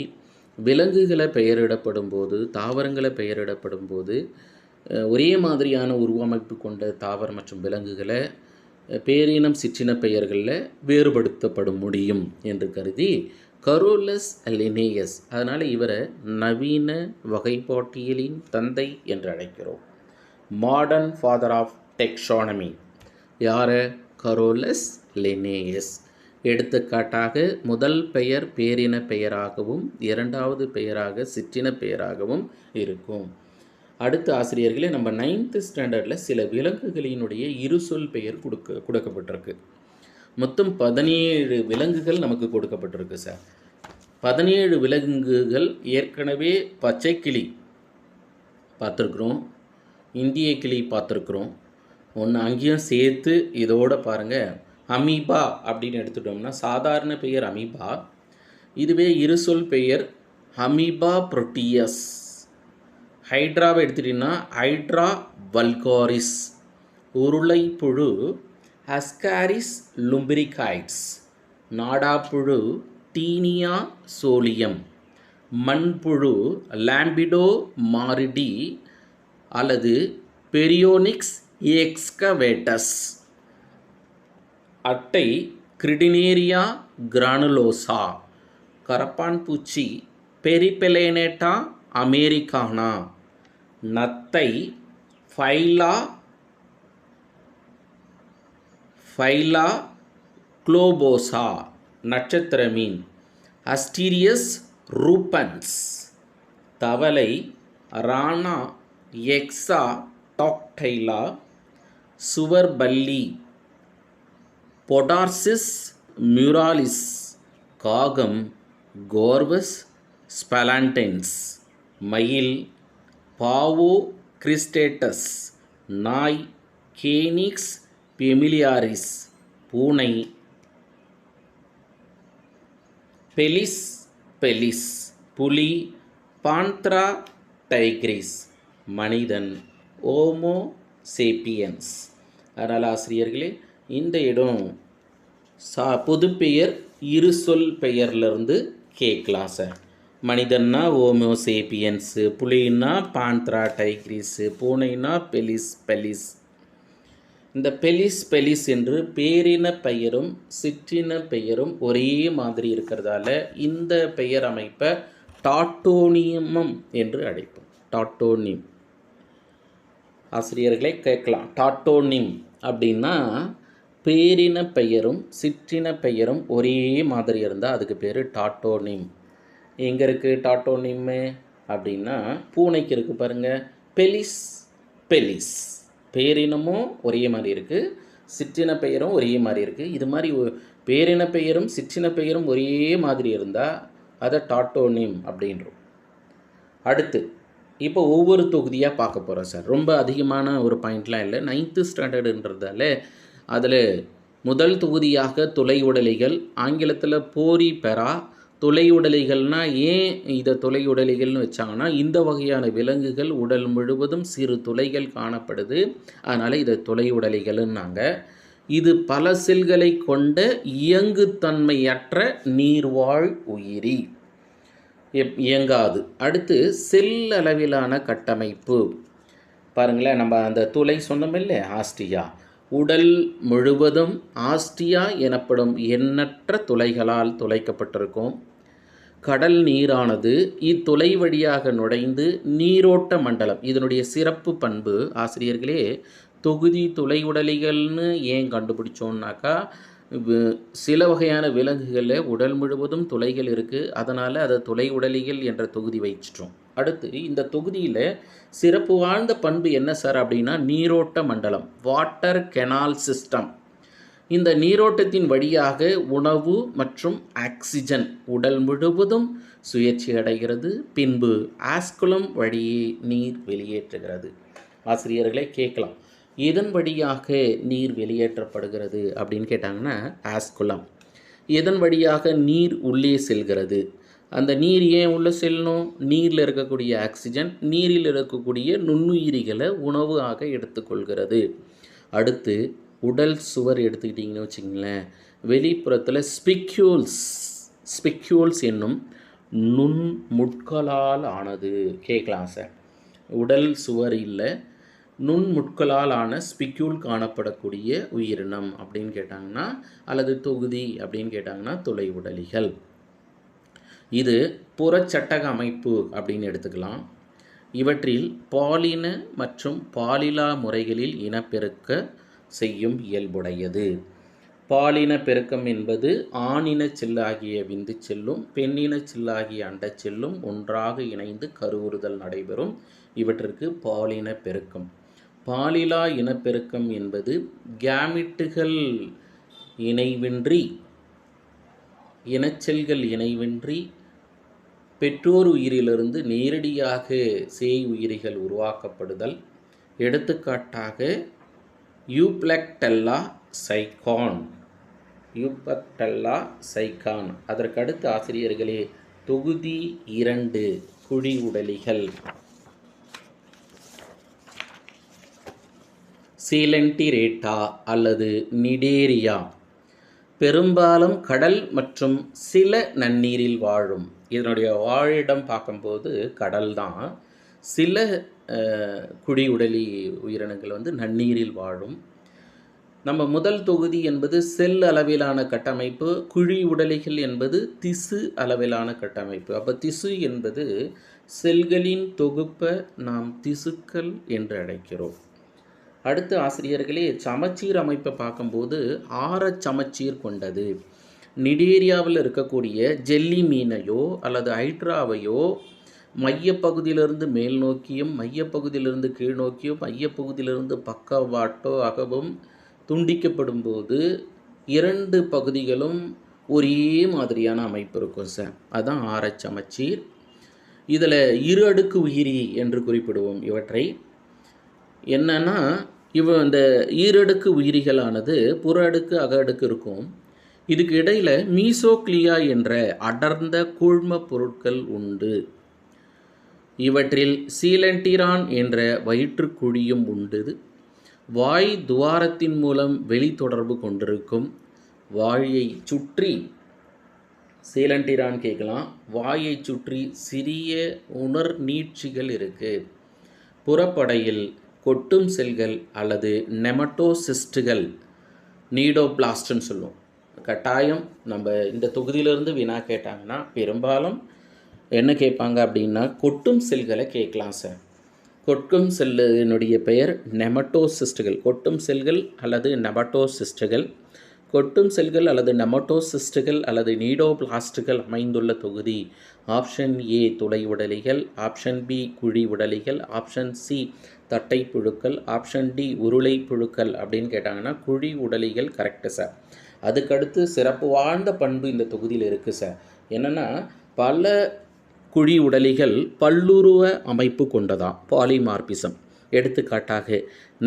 விலங்குகளை பெயரிடப்படும் போது, தாவரங்களை பெயரிடப்படும் போது ஒரே மாதிரியான உருவமைப்பு கொண்ட தாவரம் மற்றும் விலங்குகளை பேரினம் சிற்றின பெயர்களில் வேறுபடுத்தப்படும் முடியும் என்று கருதி கரோலஸ் லினேயஸ், அதனால் இவரை நவீன வகைப்பாட்டியலின் தந்தை என்று அழைக்கிறோம். மாடர்ன் ஃபாதர் ஆஃப் டெக்ஸானமி யார்? Carolus Linnaeus. எடுத்துக்காட்டாக முதல் பெயர் பேரின பெயராகவும் இரண்டாவது பெயராக சிற்றின பெயராகவும் இருக்கும். அடுத்த ஆசிரியர்களே, நம்ம 9th ஸ்டாண்டர்டில் சில விலங்குகளினுடைய இருசொல் பெயர் கொடுக்கப்பட்டிருக்கு. மொத்தம் 17 விலங்குகள் நமக்கு கொடுக்கப்பட்டிருக்கு சார். 17 விலங்குகள் ஏற்கனவே பச்சை கிளி பார்த்துருக்குறோம், இந்திய கிளி பார்த்துருக்குறோம். ஒன்று அங்கேயும் சேர்த்து இதோட பாருங்கள், அமீபா அப்படின்னு எடுத்துட்டோம்னா சாதாரண பெயர் அமீபா, இதுவே இருசொல் பெயர் அமீபா புரோட்டியஸ். ஹைட்ராவை எடுத்துட்டிங்கன்னா ஹைட்ரா வல்காரிஸ். உருளைப்புழு அஸ்காரிஸ் லும்பிரிகாய்ட்ஸ். நாடாப்புழு டீனியா சோலியம். மண்புழு லாம்பிடோ மாரிடி அல்லது பெரியோனிக்ஸ் எக்ஸ்கவேட்டஸ். அட்டை கிரிடினேரியா கிரானுலோசா. கரப்பான் பூச்சி பெரிபெலேனேட்டா அமெரிக்கானா. நத்தை ஃபைலா குளோபோசா. நட்சத்திர மீன் அஸ்டீரியஸ் ரூபன்ஸ். தவளை ரானா எக்ஸா டாக்டைலா. சுவர்பல்லி பொடார்சிஸ் மியூராலிஸ். காகம் கோர்வஸ் ஸ்பலாண்டென்ஸ். மயில் பாவோ கிறிஸ்டேட்டஸ். நாய் கேனிக்ஸ் பெமிலியாரிஸ். பூனை பெலிஸ். புலி பாந்த்ரா டைக்ரிஸ். மனிதன் ஓமோ சேப்பியன்ஸ். அதனால் ஆசிரியர்களே, இந்த இடம் பொதுப்பெயர் இருசொல் பெயர்லேருந்து கேட்கலாம் சார். மனிதன்னா ஓமோ சேப்பியன்ஸு, புலின்னா பாந்த்ரா டைக்ரிஸு, பூனைனா பெலிஸ். இந்த பெலிஸ் என்று பேரின பெயரும் சிற்றின பெயரும் ஒரே மாதிரி இருக்கிறதால இந்த பெயர் அமைப்பை டாட்டோனிமம் என்று அழைப்போம். டாட்டோனிம். ஆசிரியர்களை கேட்கலாம், டாட்டோனிம் அப்படின்னா பேரின பெயரும் சிற்றின பெயரும் ஒரே மாதிரி இருந்தால் அதுக்கு பேர் டாட்டோனிம். எங்கே இருக்குது டாட்டோனிம்மு அப்படின்னா பூனைக்கு இருக்குது பாருங்கள், பெலிஸ். பேரினமும் ஒரே மாதிரி இருக்குது, சிற்றின பெயரும் ஒரே மாதிரி இருக்குது. இது மாதிரி பேரின பெயரும் சிற்றின பெயரும் ஒரே மாதிரி இருந்தால் அதை டாட்டோனிம் அப்படின்றோம். அடுத்து இப்போ ஒவ்வொரு தொகுதியாக பார்க்க போகிறோம் சார். ரொம்ப அதிகமான ஒரு பாயிண்ட்லாம் இல்லை, 9th ஸ்டாண்டர்டுன்றதால அதில் முதல் தொகுதியாக துளை உடலிகள், ஆங்கிலத்தில் போரி பெரா. துளை உடலிகள்னால் ஏன் இதை துளை உடலிகள்னு வச்சாங்கன்னா, இந்த வகையான விலங்குகள் உடல் முழுவதும் சிறு துளைகள் காணப்படுது, அதனால் இதை துளை உடலிகள்னாங்க. இது பல செல்களை கொண்ட இயங்குத்தன்மையற்ற நீர்வாழ் உயிரி, இயங்காது. அடுத்து செல் அளவிலான கட்டமைப்பு பாருங்களேன். நம்ம அந்த துளை சொன்னோமில்ல, ஆஸ்டியா. உடல் முழுவதும் ஆஸ்டியா எனப்படும் எண்ணற்ற துளைகளால் துளைக்கப்பட்டிருக்கும். கடல் நீரானது இத்துளை வழியாக நுழைந்து நீரோட்ட மண்டலம். இதனுடைய சிறப்பு பண்பு ஆசிரியர்களே, தொகுதி துளை உடலிகள்னு ஏன் கண்டுபிடிச்சோன்னாக்கா, சில வகையான விலங்குகளில் உடல் முழுவதும் துளைகள் இருக்குது, அதனால் அதை துளை உடலிகள் என்ற தொகுதி வச்சிட்டோம். அடுத்து இந்த தொகுதியில் சிறப்பு வாழ்ந்த பண்பு என்ன சார் அப்படின்னா, நீரோட்ட மண்டலம், வாட்டர் கெனால் சிஸ்டம். இந்த நீரோட்டத்தின் வழியாக உணவு மற்றும் ஆக்சிஜன் உடல் முழுவதும் சுழற்சி அடைகிறது, பின்பு ஆஸ்குலம் வழியே நீர் வெளியேற்றுகிறது. ஆசிரியர்களை கேட்கலாம், எதன் வழியாக நீர் வெளியேற்றப்படுகிறது அப்படின்னு கேட்டாங்கன்னா, ஆஸ்குலம். எதன் வழியாக நீர் உள்ளே செல்கிறது? அந்த நீர் ஏன் உள்ளே செல்லணும்? நீரில் இருக்கக்கூடிய ஆக்சிஜன் நீரில் இருக்கக்கூடிய நுண்ணுயிரிகளை உணவு ஆக எடுத்துக்கொள்கிறது. அடுத்து உடல் சுவர் எடுத்துக்கிட்டிங்கன்னு வச்சுங்களேன், வெளிப்புறத்தில் ஸ்பிக்யூல்ஸ் என்னும் நுண்முட்களால் ஆனது. கேட்கலாம் சார், உடல் சுவர் இல்லை, நுண்முட்களால் ஆன ஸ்பிக்யூல் காணப்படக்கூடிய உயிரினம் அப்படின்னு கேட்டாங்கன்னா, அல்லது தொகுதி அப்படின்னு கேட்டாங்கன்னா துளை உடலிகள். இது புறச்சட்டக அமைப்பு அப்படின்னு எடுத்துக்கலாம். இவற்றில் பாலின மற்றும் பாலிலா முறைகளில் இனப்பெருக்க செய்யும் இயல்புடையது. பாலின பெருக்கம் என்பது ஆணின செல்லாகிய விந்து செல்லும் பெண்ணின செல்லாகிய அண்டச்செல்லும் ஒன்றாக இணைந்து கருவுறுதல் நடைபெறும். இவற்றிற்கு பாலின பெருக்கம். பாலிலா இனப்பெருக்கம் என்பது கேமிட்டுகள் இணைவின்றி இனச்செல்கள் இணைவின்றி பெற்றோர் உயிரிலிருந்து நேரடியாக சேய் உயிரிகள் உருவாக்கப்படுதல். எடுத்துக்காட்டாக யூப்ளக்டெல்லா சைகான். அதற்கடுத்து ஆசிரியர்களே தொகுதி 2 குழி உடலிகள். சீலென்டிரேட்டா அல்லது நிடேரியா பெரும்பாலும் கடல் மற்றும் சில நன்னீரில் வாழும். இதனுடைய வாழிடம் பார்க்கும்போது கடல் தான். சில குழி உடலி உயிரினங்கள் நன்னீரில் வாழும். நம்ம முதல் தொகுதி என்பது செல் அளவிலான கட்டமைப்பு, குழி உடலிகள் என்பது திசு அளவிலான கட்டமைப்பு. அப்போ திசு என்பது செல்களின் தொகுப்பை நாம் திசுக்கள் என்று அழைக்கிறோம். அடுத்து ஆசிரியர்களே சமச்சீர் அமைப்பை பார்க்கும்போது ஆரச் சமச்சீர் கொண்டது. நிடேரியாவில் இருக்கக்கூடிய ஜெல்லி மீனையோ அல்லது ஹைட்ராவையோ மையப்பகுதியிலிருந்து மேல் நோக்கியும் மையப்பகுதியிலிருந்து கீழ் நோக்கியும் மையப்பகுதியிலிருந்து பக்கவாட்டோ அகவும் துண்டிக்கப்படும் போது 2 பகுதிகளும் ஒரே மாதிரியான அமைப்பு இருக்கும் சார். அதுதான் ஆரச் சமச்சீர். இதில் இரு அடுக்கு உயிரி என்று குறிப்பிடுவோம். இவற்றை என்னன்னா இந்த ஈரடுக்கு உயிரிகளானது புற அடுக்கு அக அடுக்கு இருக்கும். இதுக்கு இடையில் மீசோக்ளியா என்ற அடர்ந்த கூழ்ம பொருட்கள் உண்டு. இவற்றில் சீலென்டிரான் என்ற வயிற்றுக்குழியும் உண்டு. வாய் துவாரத்தின் மூலம் வெளித்தொடர்பு கொண்டிருக்கும். வாயை சுற்றி சீலென்டிரான் கேட்கலாம். வாயை சுற்றி சிறிய உணர் நீட்சிகள் இருக்குது. புறப்படையில் கொட்டும் செல்கள் அல்லது நெமட்டோசிஸ்டுகள் நீடோபிளாஸ்ட்னு சொல்லுவோம். கட்டாயம் நம்ம இந்த தொகுதியிலிருந்து வினா கேட்டாங்கன்னா பெரும்பாலும் என்ன கேட்பாங்க அப்படின்னா கொட்டும் செல்களை கேட்கலாம் சார். கொட்டும் செல்லினுடைய பெயர் நெமட்டோசிஸ்டுகள். கொட்டும் செல்கள் அல்லது நெமட்டோசிஸ்டுகள். கொட்டும் செல்கள் அல்லது நெமட்டோசிஸ்டுகள் அல்லது நீடோபிளாஸ்டுகள் அமைந்துள்ள தொகுதி ஆப்ஷன் ஏ துளை உடலிகள், ஆப்ஷன் பி குழி உடலிகள், ஆப்ஷன் சி தட்டை புழுக்கள், ஆப்ஷன் டி உருளை புழுக்கள் அப்படின்னு கேட்டாங்கன்னா குழி உடலிகள் கரெக்டு சார். அதுக்கடுத்து சிறப்பு வாழ்ந்த பண்பு இந்த தொகுதியில் இருக்குது சார். என்னென்னா பல குழி உடலிகள் பல்லுருவ அமைப்பு கொண்டதான், பாலிமார்பிசம். எடுத்துக்காட்டாக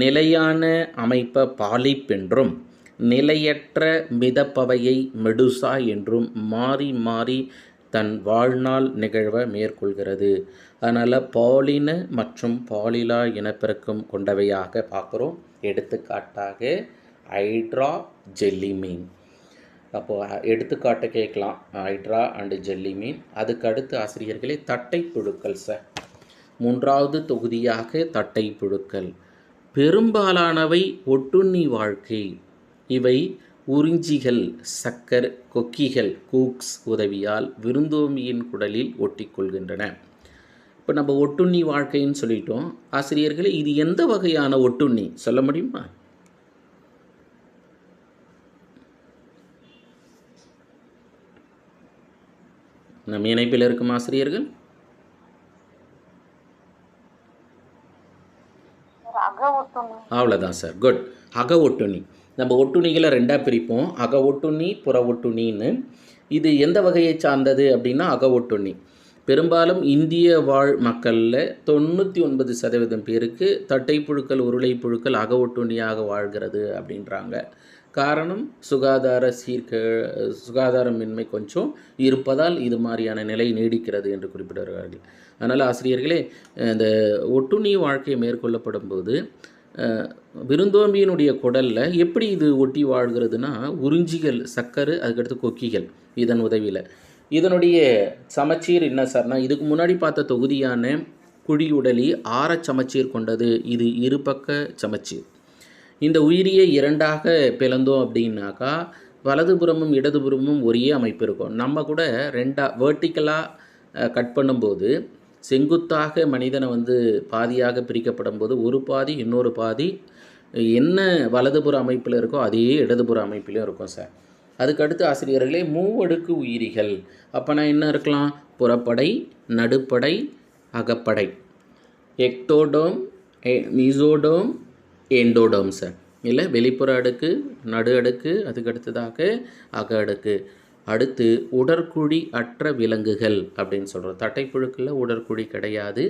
நிலையான அமைப்பை பாலிப் என்றும் நிலையற்ற மிதப்பவையை மெடுசா என்றும் மாறி மாறி தன் வாழ்நாள் நிகழ்வை மேற்கொள்கிறது. அதனால் பாலின மற்றும் பாலிலா இனப்பெருக்கம் கொண்டவையாக பார்க்குறோம். எடுத்துக்காட்டாக ஹைட்ரா, ஜெல்லி மீன். அப்போது எடுத்துக்காட்டை கேட்கலாம், ஹைட்ரா அண்டு ஜெல்லி மீன். அதுக்கு அடுத்து ஆசிரியர்களே தட்டை புழுக்கள் சார். 3வது தொகுதியாக தட்டை புழுக்கள். பெரும்பாலானவை ஒட்டுண்ணி வாழ்க்கை. இவை உறிஞ்சிகள், சக்கர், கொக்கிகள், கூக்ஸ் உதவியால் விருந்தோம்பியின் குடலில் ஒட்டிக்கொள்கின்றன. இப்போ நம்ம ஒட்டுண்ணி வாழ்க்கைன்னு சொல்லிட்டோம். ஆசிரியர்களே இது எந்த வகையான ஒட்டுண்ணி சொல்ல முடியுமா? நம்ம இணைப்பில் இருக்கும் ஆசிரியர்கள் அவ்வளோதான் சார். குட். அக ஒட்டுண்ணி. நம்ம ஒட்டுண்ணிகளை 2ஆக பிரிப்போம், அக ஒட்டுண்ணி, புற ஒட்டுண்ணின்னு. இது எந்த வகையை சார்ந்தது அப்படின்னா அக ஒட்டுண்ணி. பெரும்பாலும் இந்திய வாழ் மக்களில் 99% பேருக்கு தட்டை புழுக்கள், உருளை புழுக்கள் அக ஒட்டுண்ணியாக வாழ்கிறது அப்படின்றாங்க. காரணம் சுகாதாரமின்மை கொஞ்சம் இருப்பதால் இது மாதிரியான நிலை நீடிக்கிறது என்று குறிப்பிடுகிறார்கள். அதனால் ஆசிரியர்களே இந்த ஒட்டுண்ணி வாழ்க்கை மேற்கொள்ளப்படும் போது விருந்தோம்பியினுடைய குடலில் எப்படி இது ஒட்டி வாழ்கிறதுனா உறிஞ்சிகள், சக்கரை, அதுக்கடுத்து கொக்கிகள் இதன் உதவியில். இதனுடைய சமச்சீர் என்ன சார்னா இதுக்கு முன்னாடி பார்த்த தொகுதியான குழி உடலி ஆரச் சமச்சீர் கொண்டது. இது இருபக்க சமச்சீர். இந்த உயிரியை 2ஆக பிளந்தோம் அப்படின்னாக்கா வலதுபுறமும் இடதுபுறமும் ஒரே அமைப்பு இருக்கும். நம்ம கூட 2 வேர்ட்டிக்கலாக கட் பண்ணும்போது செங்குத்தாக மனிதனை வந்து பாதியாக பிரிக்கப்படும் போது ஒரு பாதி இன்னொரு பாதி என்ன வலதுபுற அமைப்பில் இருக்கோ அதே இடதுபுற அமைப்பிலும் இருக்கும் சார். அதுக்கடுத்து ஆசிரியர்களே மூவடுக்கு உயிரிகள். அப்போனா என்ன இருக்கலாம்? புறப்படை, நடுப்படை, அகப்படை. Ectoderm, mesoderm, endoderm sir. இல்லை, வெளிப்புற அடுக்கு, நடு அடுக்கு, அதுக்கடுத்ததாக அக அடுக்கு. அடுத்து உடற்குழி அற்ற விலங்குகள் அப்படின்னு சொல்கிறோம். தட்டைப்புழுக்களில் உடற்குழி கிடையாது.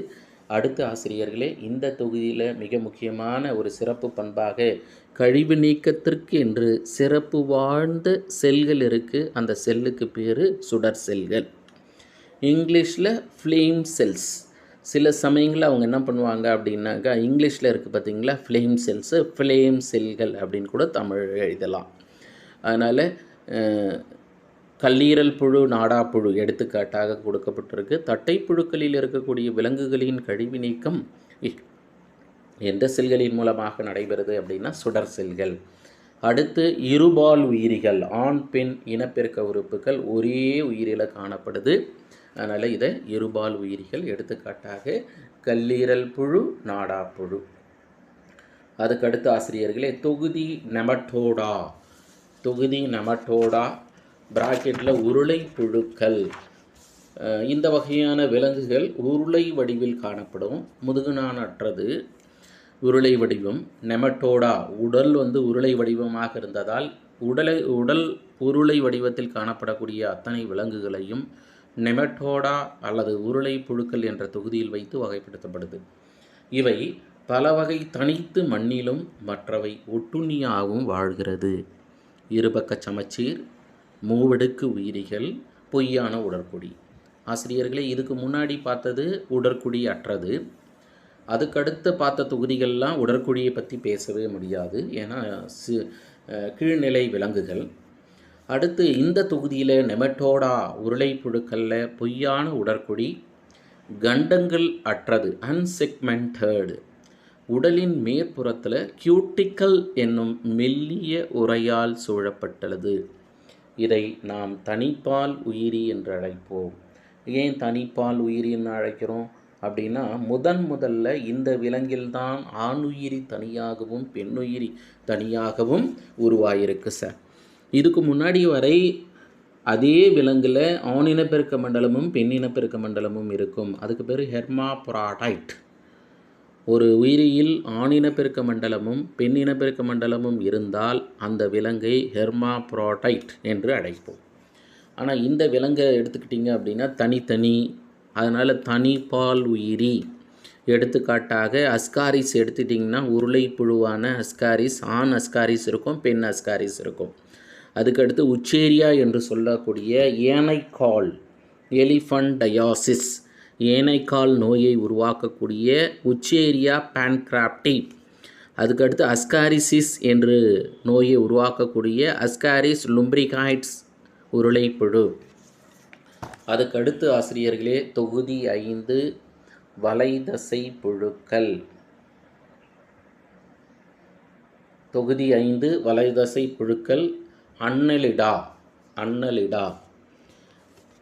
அடுத்த ஆசிரியர்களே, இந்த தொகுதியில் மிக முக்கியமான ஒரு சிறப்பு பண்பாக கழிவு நீக்கத்திற்கு என்று சிறப்பு வாழ்ந்த செல்கள் இருக்குது. அந்த செல்லுக்கு பேர் சுடர் செல்கள். இங்கிலீஷில் ஃப்ளேம் செல்ஸ். சில சமயங்களில் அவங்க என்ன பண்ணுவாங்க அப்படின்னாக்கா, இங்கிலீஷில் இருக்குது பார்த்தீங்களா, ஃப்ளேம் செல்ஸு, ஃப்ளேம் செல்கள் அப்படின்னு கூட தமிழ் எழுதலாம். அதனால் கல்லீரல் புழு, நாடாப்புழு எடுத்துக்காட்டாக கொடுக்கப்பட்டிருக்கு. தட்டைப்புழுக்களில் இருக்கக்கூடிய விலங்குகளின் கழிவு நீக்கம் எந்த செல்களின் மூலமாக நடைபெறுது அப்படின்னா சுடர் செல்கள். அடுத்து இருபால் உயிரிகள். ஆண் பெண் இனப்பெருக்க உறுப்புகள் ஒரே உயிரில் காணப்படுது. அதனால் இதை இருபால் உயிரிகள். எடுத்துக்காட்டாக கல்லீரல் புழு, நாடாப்புழு. அதுக்கடுத்து ஆசிரியர்களே, தொகுதி நெமட்டோடா. தொகுதி நெமட்டோடா பிராக்கெட்டில் உருளை புழுக்கள். இந்த வகையான விலங்குகள் உருளை வடிவில் காணப்படும். முதுகுநான் அற்றது, உருளை வடிவம். நெமட்டோடா உடல் வந்து உருளை வடிவமாக இருந்ததால் உடல் உருளை வடிவத்தில் காணப்படக்கூடிய அத்தனை விலங்குகளையும் நெமட்டோடா அல்லது உருளை புழுக்கள் என்ற தொகுதியில் வைத்து வகைப்படுத்தப்படுது. இவை பல வகை தனித்து மண்ணிலும் மற்றவை ஒட்டுண்ணியாகவும் வாழ்கிறது. இருபக்க சமச்சீர், மூவடுக்கு உயிரிகள், பொய்யான உடற்குடி. ஆசிரியர்களே, இதுக்கு முன்னாடி பார்த்தது உடற்குடி அற்றது. அதுக்கடுத்து பார்த்த தொகுதிகள்லாம் உடற்குடியை பற்றி பேசவே முடியாது, ஏன்னா கீழ்நிலை விலங்குகள். அடுத்து இந்த தொகுதியில் நெமட்டோடா உருளை புழுக்களில் பொய்யான உடற்குடி, கண்டங்கள் அற்றது, அன்செக்மெண்டட். உடலின் மேற்புறத்தில் கியூட்டிக்கல் என்னும் மெல்லிய உரையால் சூழப்பட்டுள்ளது. இதை நாம் தனிப்பால் உயிரி என்று அழைப்போம். ஏன் தனிப்பால் உயிரி என்று அழைக்கிறோம் அப்படின்னா, முதல்ல இந்த விலங்கில்தான் ஆணுயிரி தனியாகவும் பெண்ணுயிரி தனியாகவும் உருவாயிருக்கு சார். இதுக்கு முன்னாடி வரை அதே விலங்கில் ஆணினப்பெருக்க மண்டலமும் பெண்ணினப்பெருக்க மண்டலமும் இருக்கும். அதுக்கு பேர் ஹெர்மாப்ராடைட். ஒரு உயிரியில் ஆணினப்பெருக்க மண்டலமும் பெண்ணினப்பெருக்க மண்டலமும் இருந்தால் அந்த விலங்கை ஹெர்மாப்ராடைட் என்று அழைப்போம். ஆனால் இந்த விலங்கை எடுத்துக்கிட்டிங்க அப்படின்னா தனித்தனி, அதனால் தனிப்பால் உயிரி. எடுத்துக்காட்டாக அஸ்காரிஸ் எடுத்துட்டிங்கன்னா உருளை புழுவான அஸ்காரிஸ், ஆண் அஸ்காரிஸ் இருக்கும், பெண் அஸ்காரிஸ் இருக்கும். அதுக்கடுத்து உச்சேரியா என்று சொல்லக்கூடிய ஏனைக்கால், எலிஃபண்டயாசிஸ், ஏனைக்கால் நோயை உருவாக்கக்கூடிய உச்சேரியா பான்கிராப்டி. அதுக்கடுத்து அஸ்காரிசிஸ் என்று நோயை உருவாக்கக்கூடிய அஸ்காரிஸ் லும்பிரிகாய்ட்ஸ் உருளைப்புழு. அதுக்கடுத்து ஆசிரியர்களே, தொகுதி 5 வலைதசை புழுக்கள். தொகுதி 5 வலைதசை புழுக்கள். அன்னலிடா.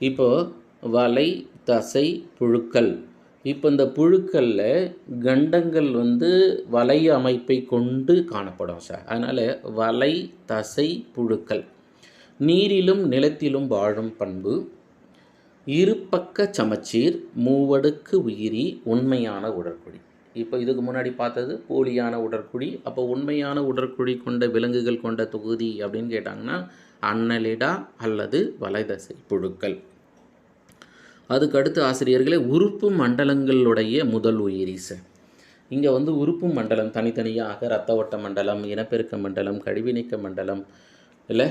இப்போது வலை தசை புழுக்கள். இப்போ இந்த புழுக்களில் கண்டங்கள் வந்து வலை அமைப்பை கொண்டு காணப்படும் சார். அதனால் வலை தசை புழுக்கள். நீரிலும் நிலத்திலும் வாழும் பண்பு. இருபக்க சமச்சீர், மூவடுக்கு உயிரி, உண்மையான உடற்குழி. இப்போ இதுக்கு முன்னாடி பார்த்தது போலியான உடற்குழி. அப்போ உண்மையான உடற்குழி கொண்ட விலங்குகள் கொண்ட தொகுதி அப்படின்னு கேட்டாங்கன்னா அன்னலிடா அல்லது வலைதசை புழுக்கள். அதுக்கடுத்து ஆசிரியர்களே, உறுப்பு மண்டலங்களுடைய முதல் உயிரி சார். இங்கே வந்து உறுப்பு மண்டலம் தனித்தனியாக இரத்த ஓட்ட மண்டலம், இனப்பெருக்க மண்டலம், கழிவுநீக்க மண்டலம், இல்லை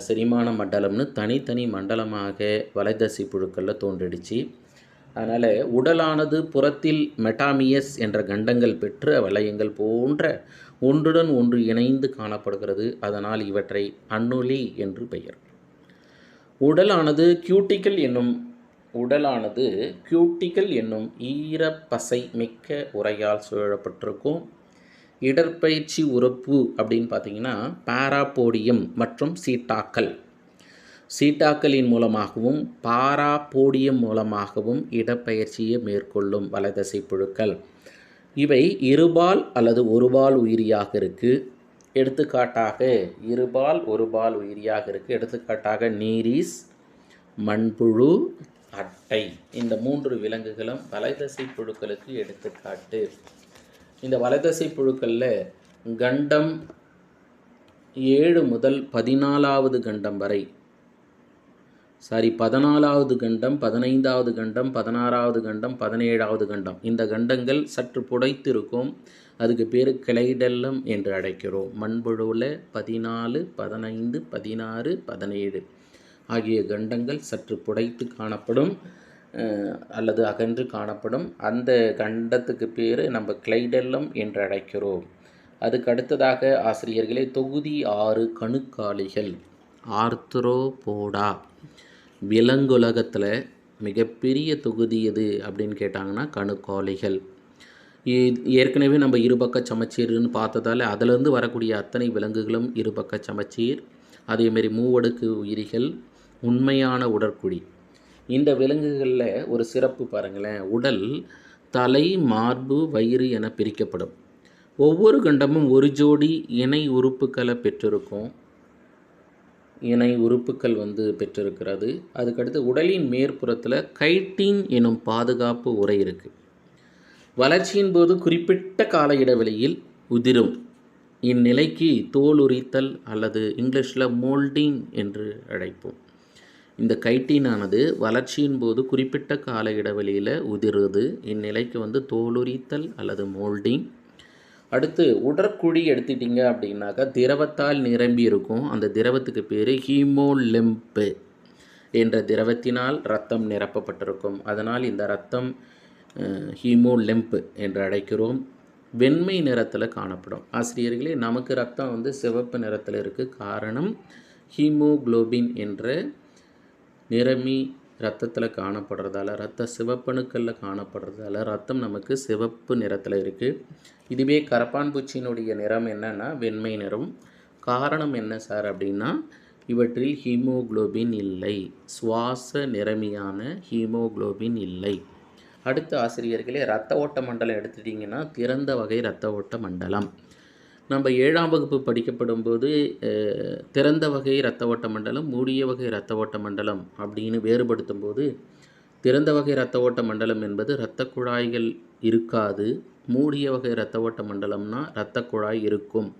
செரிமான மண்டலம்னு தனித்தனி மண்டலமாக வலைதசை புழுக்களில் தோன்றிடுச்சு. அதனால் உடலானது புறத்தில் மெட்டாமியஸ் என்ற கண்டங்கள் பெற்ற வளையங்கள் போன்ற ஒன்றுடன் ஒன்று இணைந்து காணப்படுகிறது. அதனால் இவற்றை அன்னொலி என்று பெயர். உடலானது கியூட்டிக்கல் என்னும் ஈரப்பசை மிக்க உரையால் சூழப்பட்டிருக்கும். இடற்பயிற்சி உறுப்பு அப்படின்னு பார்த்தீங்கன்னா பாராபோடியம் மற்றும் சீட்டாக்கள். சீட்டாக்களின் மூலமாகவும் பாராபோடியம் மூலமாகவும் இடப்பெயர்ச்சியை மேற்கொள்ளும் வலைதசை புழுக்கள். இவை இருபால் அல்லது ஒருபால் உயிரியாக இருக்குது. எடுத்துக்காட்டாக இருபால் ஒருபால் உயிரியாக இருக்குது. எடுத்துக்காட்டாக நீரிஸ், மண்புழு, அட்டை. இந்த 3 விலங்குகளும் வலைதசை புழுக்களுக்கு எடுத்துக்காட்டு. இந்த வலைதசை புழுக்களில் கண்டம் 7 முதல் 14வது கண்டம் வரை 14வது கண்டம், 15வது கண்டம், 16வது கண்டம், 17வது கண்டம், இந்த கண்டங்கள் சற்று புடைத்து இருக்கும். அதுக்கு பேர் கிளைடெல்லம் என்று அழைக்கிறோம். மண்புழுவில் 14, 15, 16, 17 ஆகிய கண்டங்கள் சற்று புடைத்து காணப்படும் அல்லது அகன்று காணப்படும். அந்த கண்டத்துக்கு பேர் நம்ம கிளைடெல்லம் என்று அழைக்கிறோம். அதுக்கு அடுத்ததாக ஆசிரியர்களே தொகுதி 6 கணுக்காலிகள். ஆர்த்ரோபோடா. விலங்குலகத்தில் மிகப்பெரிய தொகுதி எது அப்படின்னு கேட்டாங்கன்னா கணுக்காலிகள். ஏற்கனவே நம்ம இருபக்க சமச்சீர்னு பார்த்ததால் அதிலிருந்து வரக்கூடிய அத்தனை விலங்குகளும் இருபக்க சமச்சீர். அதேமாரி மூவடுக்கு உயிரிகள், உண்மையான உடற்குழி. இந்த விலங்குகளில் ஒரு சிறப்பு பாருங்களேன். உடல் தலை, மார்பு, வயிறு என பிரிக்கப்படும். ஒவ்வொரு கண்டமும் ஒரு ஜோடி இணை உறுப்புகளை பெற்றிருக்கும். இணை உறுப்புகள் பெற்றிருக்கிறது. அதுக்கடுத்து உடலின் மேற்புறத்தில் கைட்டின் எனும் பாதுகாப்பு உறை இருக்குது. வளர்ச்சியின் போது குறிப்பிட்ட கால இடைவெளியில் உதிரும். இந்நிலைக்கு தோல் உரித்தல் அல்லது இங்கிலீஷில் மோல்டிங் என்று அழைப்போம். இந்த கைட்டினானது வளர்ச்சியின் போது குறிப்பிட்ட கால இடைவெளியில் உதிருது. இந்நிலைக்கு தோலுரித்தல் அல்லது மோல்டிங். அடுத்து உடற்குழி எடுத்துட்டிங்க அப்படின்னாக்கா திரவத்தால் நிரம்பி இருக்கும். அந்த திரவத்துக்கு பேர் ஹீமோலிம்பு என்ற திரவத்தினால் இரத்தம் நிரப்பப்பட்டிருக்கும். அதனால் இந்த இரத்தம் ஹீமோலிம்பு என்று அழைக்கிறோம். வெண்மை நிறத்தில் காணப்படும். ஆசிரியர்களே, நமக்கு இரத்தம் சிவப்பு நிறத்தில் இருக்குது. காரணம் ஹீமோகுளோபின் என்ற நிறமி இரத்தத்தில் காணப்படுறதால, இரத்த சிவப்பணுக்களில் காணப்படுறதால இரத்தம் நமக்கு சிவப்பு நிறத்தில் இருக்குது. இதுவே கரப்பான் பூச்சியினுடைய நிறம் என்னன்னா வெண்மை நிறம். காரணம் என்ன சார் அப்படின்னா இவற்றில் ஹீமோகுளோபின் இல்லை. சுவாச நிறமியான ஹீமோகுளோபின் இல்லை. அடுத்த ஆசிரியர்களே, இரத்த ஓட்ட மண்டலம் எடுத்துட்டிங்கன்னா திறந்த வகை இரத்த ஓட்ட மண்டலம். நம்ம 7ஆம் வகுப்பு படிக்கப்படும் போது திறந்த வகை இரத்த ஓட்ட மண்டலம், மூடிய வகை இரத்த ஓட்ட மண்டலம் அப்படின்னு வேறுபடுத்தும் போது திறந்த வகை இரத்த ஓட்ட மண்டலம் என்பது இரத்த குழாய்கள் இருக்காது. மூடிய வகை இரத்த ஓட்ட மண்டலம்னா இரத்த குழாய் இருக்கும்.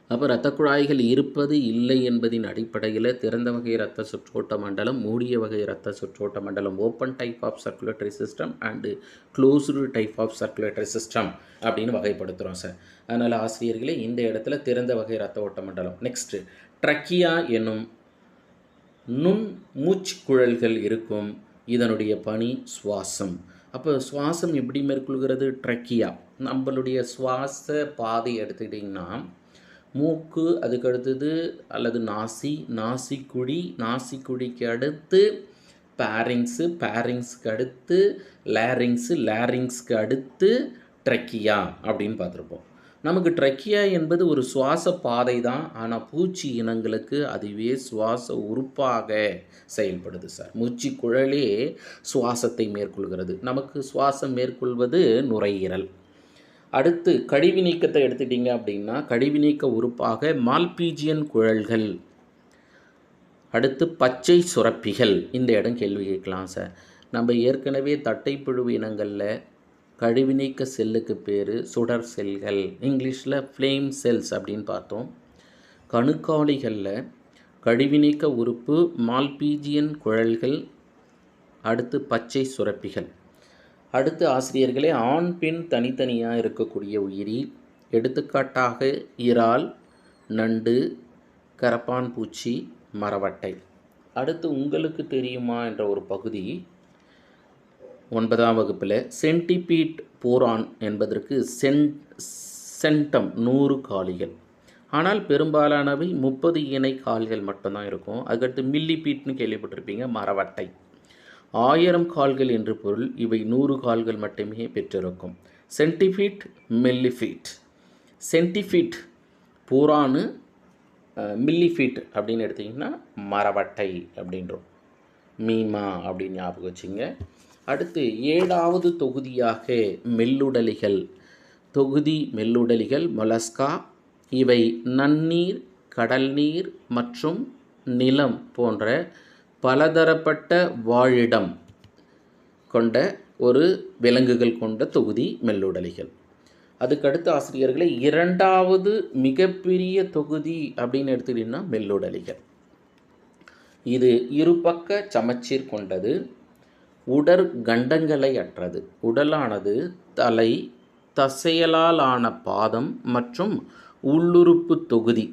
அப்போ இரத்த குழாய்கள் இருப்பது இல்லை என்பதின் அடிப்படையில் திறந்த வகை இரத்த சுற்றோட்ட மண்டலம், மூடிய வகை இரத்த சுற்றோட்ட மண்டலம், open type of circulatory system and closed type of circulatory system அப்படின்னு வகைப்படுத்துகிறோம் சார். அதனால் ஆசிரியர்களே, இந்த இடத்துல திறந்த வகை இரத்த ஓட்ட மண்டலம். நெக்ஸ்ட்டு ட்ரக்கியா என்னும் நுண் மூச்சுக்குழல்கள் இருக்கும். இதனுடைய பணி சுவாசம். அப்போ சுவாசம் எப்படி மேற்கொள்கிறது? ட்ரக்கியா. நம்மளுடைய சுவாச பாதை எடுத்துக்கிட்டிங்கன்னா மூக்கு, அதுக்கு அடுத்தது அல்லது நாசி, நாசிக்குழி, நாசிக்குழிக்கு அடுத்து பேரிங்ஸு, பேரிங்ஸ்க்கு அடுத்து லேரிங்ஸு, லேரிங்ஸ்க்கு அடுத்து ட்ரக்கியா அப்படின்னு பார்த்துருப்போம். நமக்கு ட்ரக்கியா என்பது ஒரு சுவாச பாதை தான். ஆனால் பூச்சி இனங்களுக்கு அதுவே சுவாச உறுப்பாக செயல்படுது சார். மூச்சு குழலே சுவாசத்தை மேற்கொள்கிறது. நமக்கு சுவாசம் மேற்கொள்வது நுரையீரல். அடுத்து கழிவு நீக்கத்தை எடுத்துட்டிங்க அப்படின்னா கழிவு நீக்க உறுப்பாக மால்பீஜியன் குழல்கள். அடுத்து பச்சை சுரப்பிகள். இந்த இடம் கேள்வி கேட்கலாம் சார். நம்ம ஏற்கனவே தட்டைப்புழு இனங்களில் கழிவு நீக்க செல்லுக்கு பேர் சுடர் செல்கள், இங்கிலீஷில் ஃப்ளேம் செல்ஸ் அப்படின்னு பார்த்தோம். கணுக்காலிகளில் கழிவு நீக்க உறுப்பு மால்பீஜியன் குழல்கள், அடுத்து பச்சை சுரப்பிகள். அடுத்து ஆசிரியர்களே, ஆண் பெண் தனித்தனியாக இருக்கக்கூடிய உயிரி. எடுத்துக்காட்டாக இறால், நண்டு, கரப்பான் பூச்சி, மரவட்டை. அடுத்து உங்களுக்கு தெரியுமா என்ற ஒரு பகுதி 9ஆம் வகுப்பில் சென்டிபீட் போரான் என்பதற்கு சென்டம் 100 காலிகள். ஆனால் பெரும்பாலானவை 30 இணை கால்கள் மட்டும்தான் இருக்கும். அதுக்கடுத்து மில்லிபீட்னு கேள்விப்பட்டிருப்பீங்க, மரவட்டை. 1000 கால்கள் என்று பொருள். இவை 100 கால்கள் மட்டுமே பெற்றிருக்கும். சென்டிஃபீட், மில்லிஃபீட். சென்டிஃபீட் பூரானு மில்லிஃபீட் அப்படின்னு எடுத்திங்கன்னா மரவட்டை அப்படின்றோம். மீமா அப்படின்னு ஞாபகம் வச்சுங்க. அடுத்து 7வது தொகுதியாக மெல்லுடலிகள். தொகுதி மெல்லுடலிகள் மொலஸ்கா. இவை நன்னீர், கடல் நீர் மற்றும் நிலம் போன்ற பலதரப்பட்ட வாழிடம் கொண்ட ஒரு விலங்குகள் கொண்ட தொகுதி மெல்லுடலிகள். அதுக்கடுத்து ஆசிரியர்களை 2வது மிகப்பெரிய தொகுதி அப்படின்னு எடுத்துக்கிட்டிங்கன்னா மெல்லுடலிகள். இது இருபக்க சமச்சீர் கொண்டது, உடற்கண்டங்களை அற்றது. உடலானது தலை, தசையலால் ஆன பாதம் மற்றும் உள்ளுறுப்பு தொகுதி.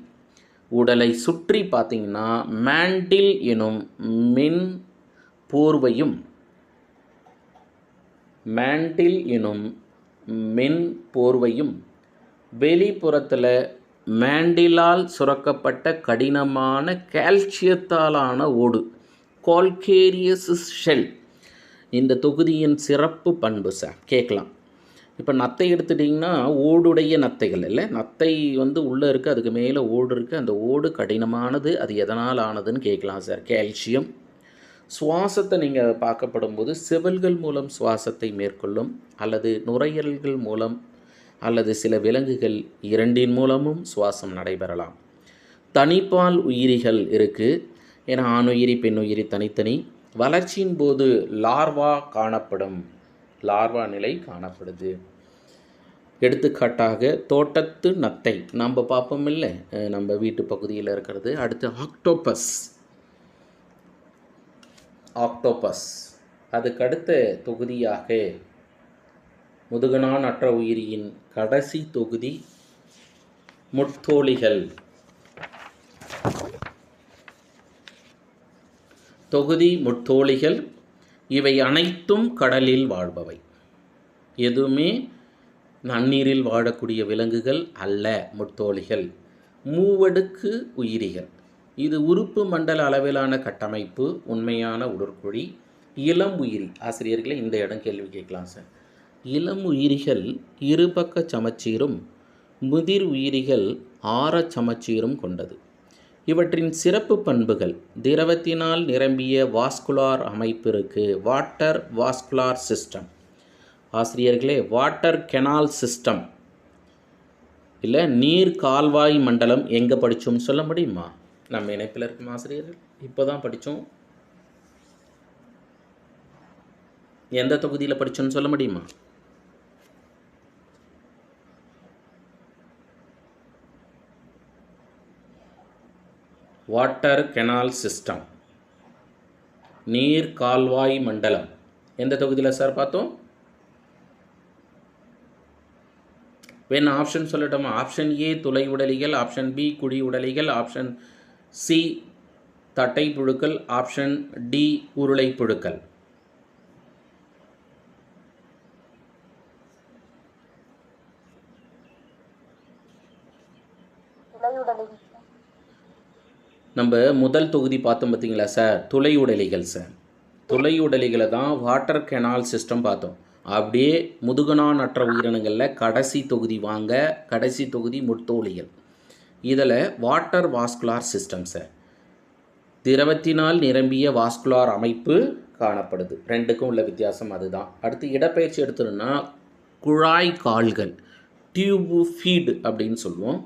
உடலை சுற்றி பார்த்திங்கன்னா மேண்டில் எனும் மென் போர்வையும் வெளிப்புறத்தில் மேண்டிலால் சுரக்கப்பட்ட கடினமான கால்சியத்தாலான ஓடு கால்கேரியஸ் ஷெல் இந்த தொகுதியின் சிறப்பு பண்பு சார். கேட்கலாம். இப்போ நத்தை எடுத்துட்டிங்கன்னா ஓடுடைய நத்தைகள் இல்லை, நத்தை உள்ளே இருக்குது, அதுக்கு மேலே ஓடு இருக்குது, அந்த ஓடு கடினமானது, அது எதனால் ஆனதுன்னு கேட்கலாம் சார். கால்சியம். சுவாசத்தை நீங்கள் பார்க்கப்படும் போது செவல்கள் மூலம் சுவாசத்தை மேற்கொள்ளும், அல்லது நுரையீரல்கள் மூலம், அல்லது சில விலங்குகள் இரண்டின் மூலமும் சுவாசம் நடைபெறலாம். தனிப்பால் உயிரிகள் இருக்குது. ஏன்னா ஆணுயிரி பெண்ணுயிரி தனித்தனி. வளர்ச்சியின் போது லார்வா நிலை காணப்படுது. எடுத்துக்காட்டாக தோட்டத்து நத்தை நம்ம பார்ப்போம் இல்லை, நம்ம வீட்டு பகுதியில் இருக்கிறது. அடுத்து ஆக்டோபஸ். அதுக்கடுத்த தொகுதியாக முதுகணான் அற்ற உயிரியின் கடைசி தொகுதி முட்தோலிகள். தொகுதி முட்தோலிகள். இவை அனைத்தும் கடலில் வாழ்பவை. எதுவுமே நன்னீரில் வாழக்கூடிய விலங்குகள் அல்ல முட்தோலிகள். மூவடுக்கு உயிரிகள். இது உறுப்பு மண்டல அளவிலான கட்டமைப்பு, உண்மையான உடற்குழி. இளம் உயிரி. ஆசிரியர்களை இந்த இடம் கேள்வி கேட்கலாம் சார். இளம் உயிரிகள் இருபக்க சமச்சீரும் முதிர் உயிரிகள் ஆரச் சமச்சீரும் கொண்டது. இவற்றின் சிறப்பு பண்புகள்: திரவத்தினால் நிரம்பிய வாஸ்குலார் அமைப்பு இருக்குது, வாட்டர் வாஸ்குலார் சிஸ்டம். ஆசிரியர்களே, வாட்டர் கெனால் சிஸ்டம் இல்லை நீர் கால்வாய் மண்டலம் எங்கே படித்தோம்னு சொல்ல முடியுமா? நம்ம இணைப்பில் இருக்கும் ஆசிரியர்கள் இப்போ தான் படித்தோம். எந்த தொகுதியில் படித்தோன்னு சொல்ல முடியுமா? வாட்டர் கெனால் சிஸ்டம், நீர் கால்வாய் மண்டலம் எந்த தொகுதியில் சார் பார்த்தோம்? வேணா ஆப்ஷன் சொல்லட்டோமா? ஆப்ஷன் ஏ துளை உடலிகள், ஆப்ஷன் பி குழி உடலிகள், ஆப்ஷன் சி தட்டை புழுக்கள், ஆப்ஷன் டி உருளை புழுக்கள். நம்ம முதல் தொகுதி பார்த்தோம் பார்த்தீங்களா சார், துளையுடலிகள் சார். துளையுடலிகளை தான் வாட்டர் கெனால் சிஸ்டம் பார்த்தோம். அப்படியே முதுகணான் அற்ற உயிரினங்களில் கடைசி தொகுதி வாங்க, கடைசி தொகுதி முட்தோலிகள். இதில் வாட்டர் வாஸ்குலார் சிஸ்டம் சார். திரவத்தினால் நிரம்பிய வாஸ்குலார் அமைப்பு காணப்படுது. ரெண்டுக்கும் உள்ள வித்தியாசம் அதுதான். அடுத்து இடப்பெயர்ச்சி எடுத்துட்டோம்னா குழாய் கால்கள், டியூபு ஃபீடு அப்படின்னு சொல்லுவோம்.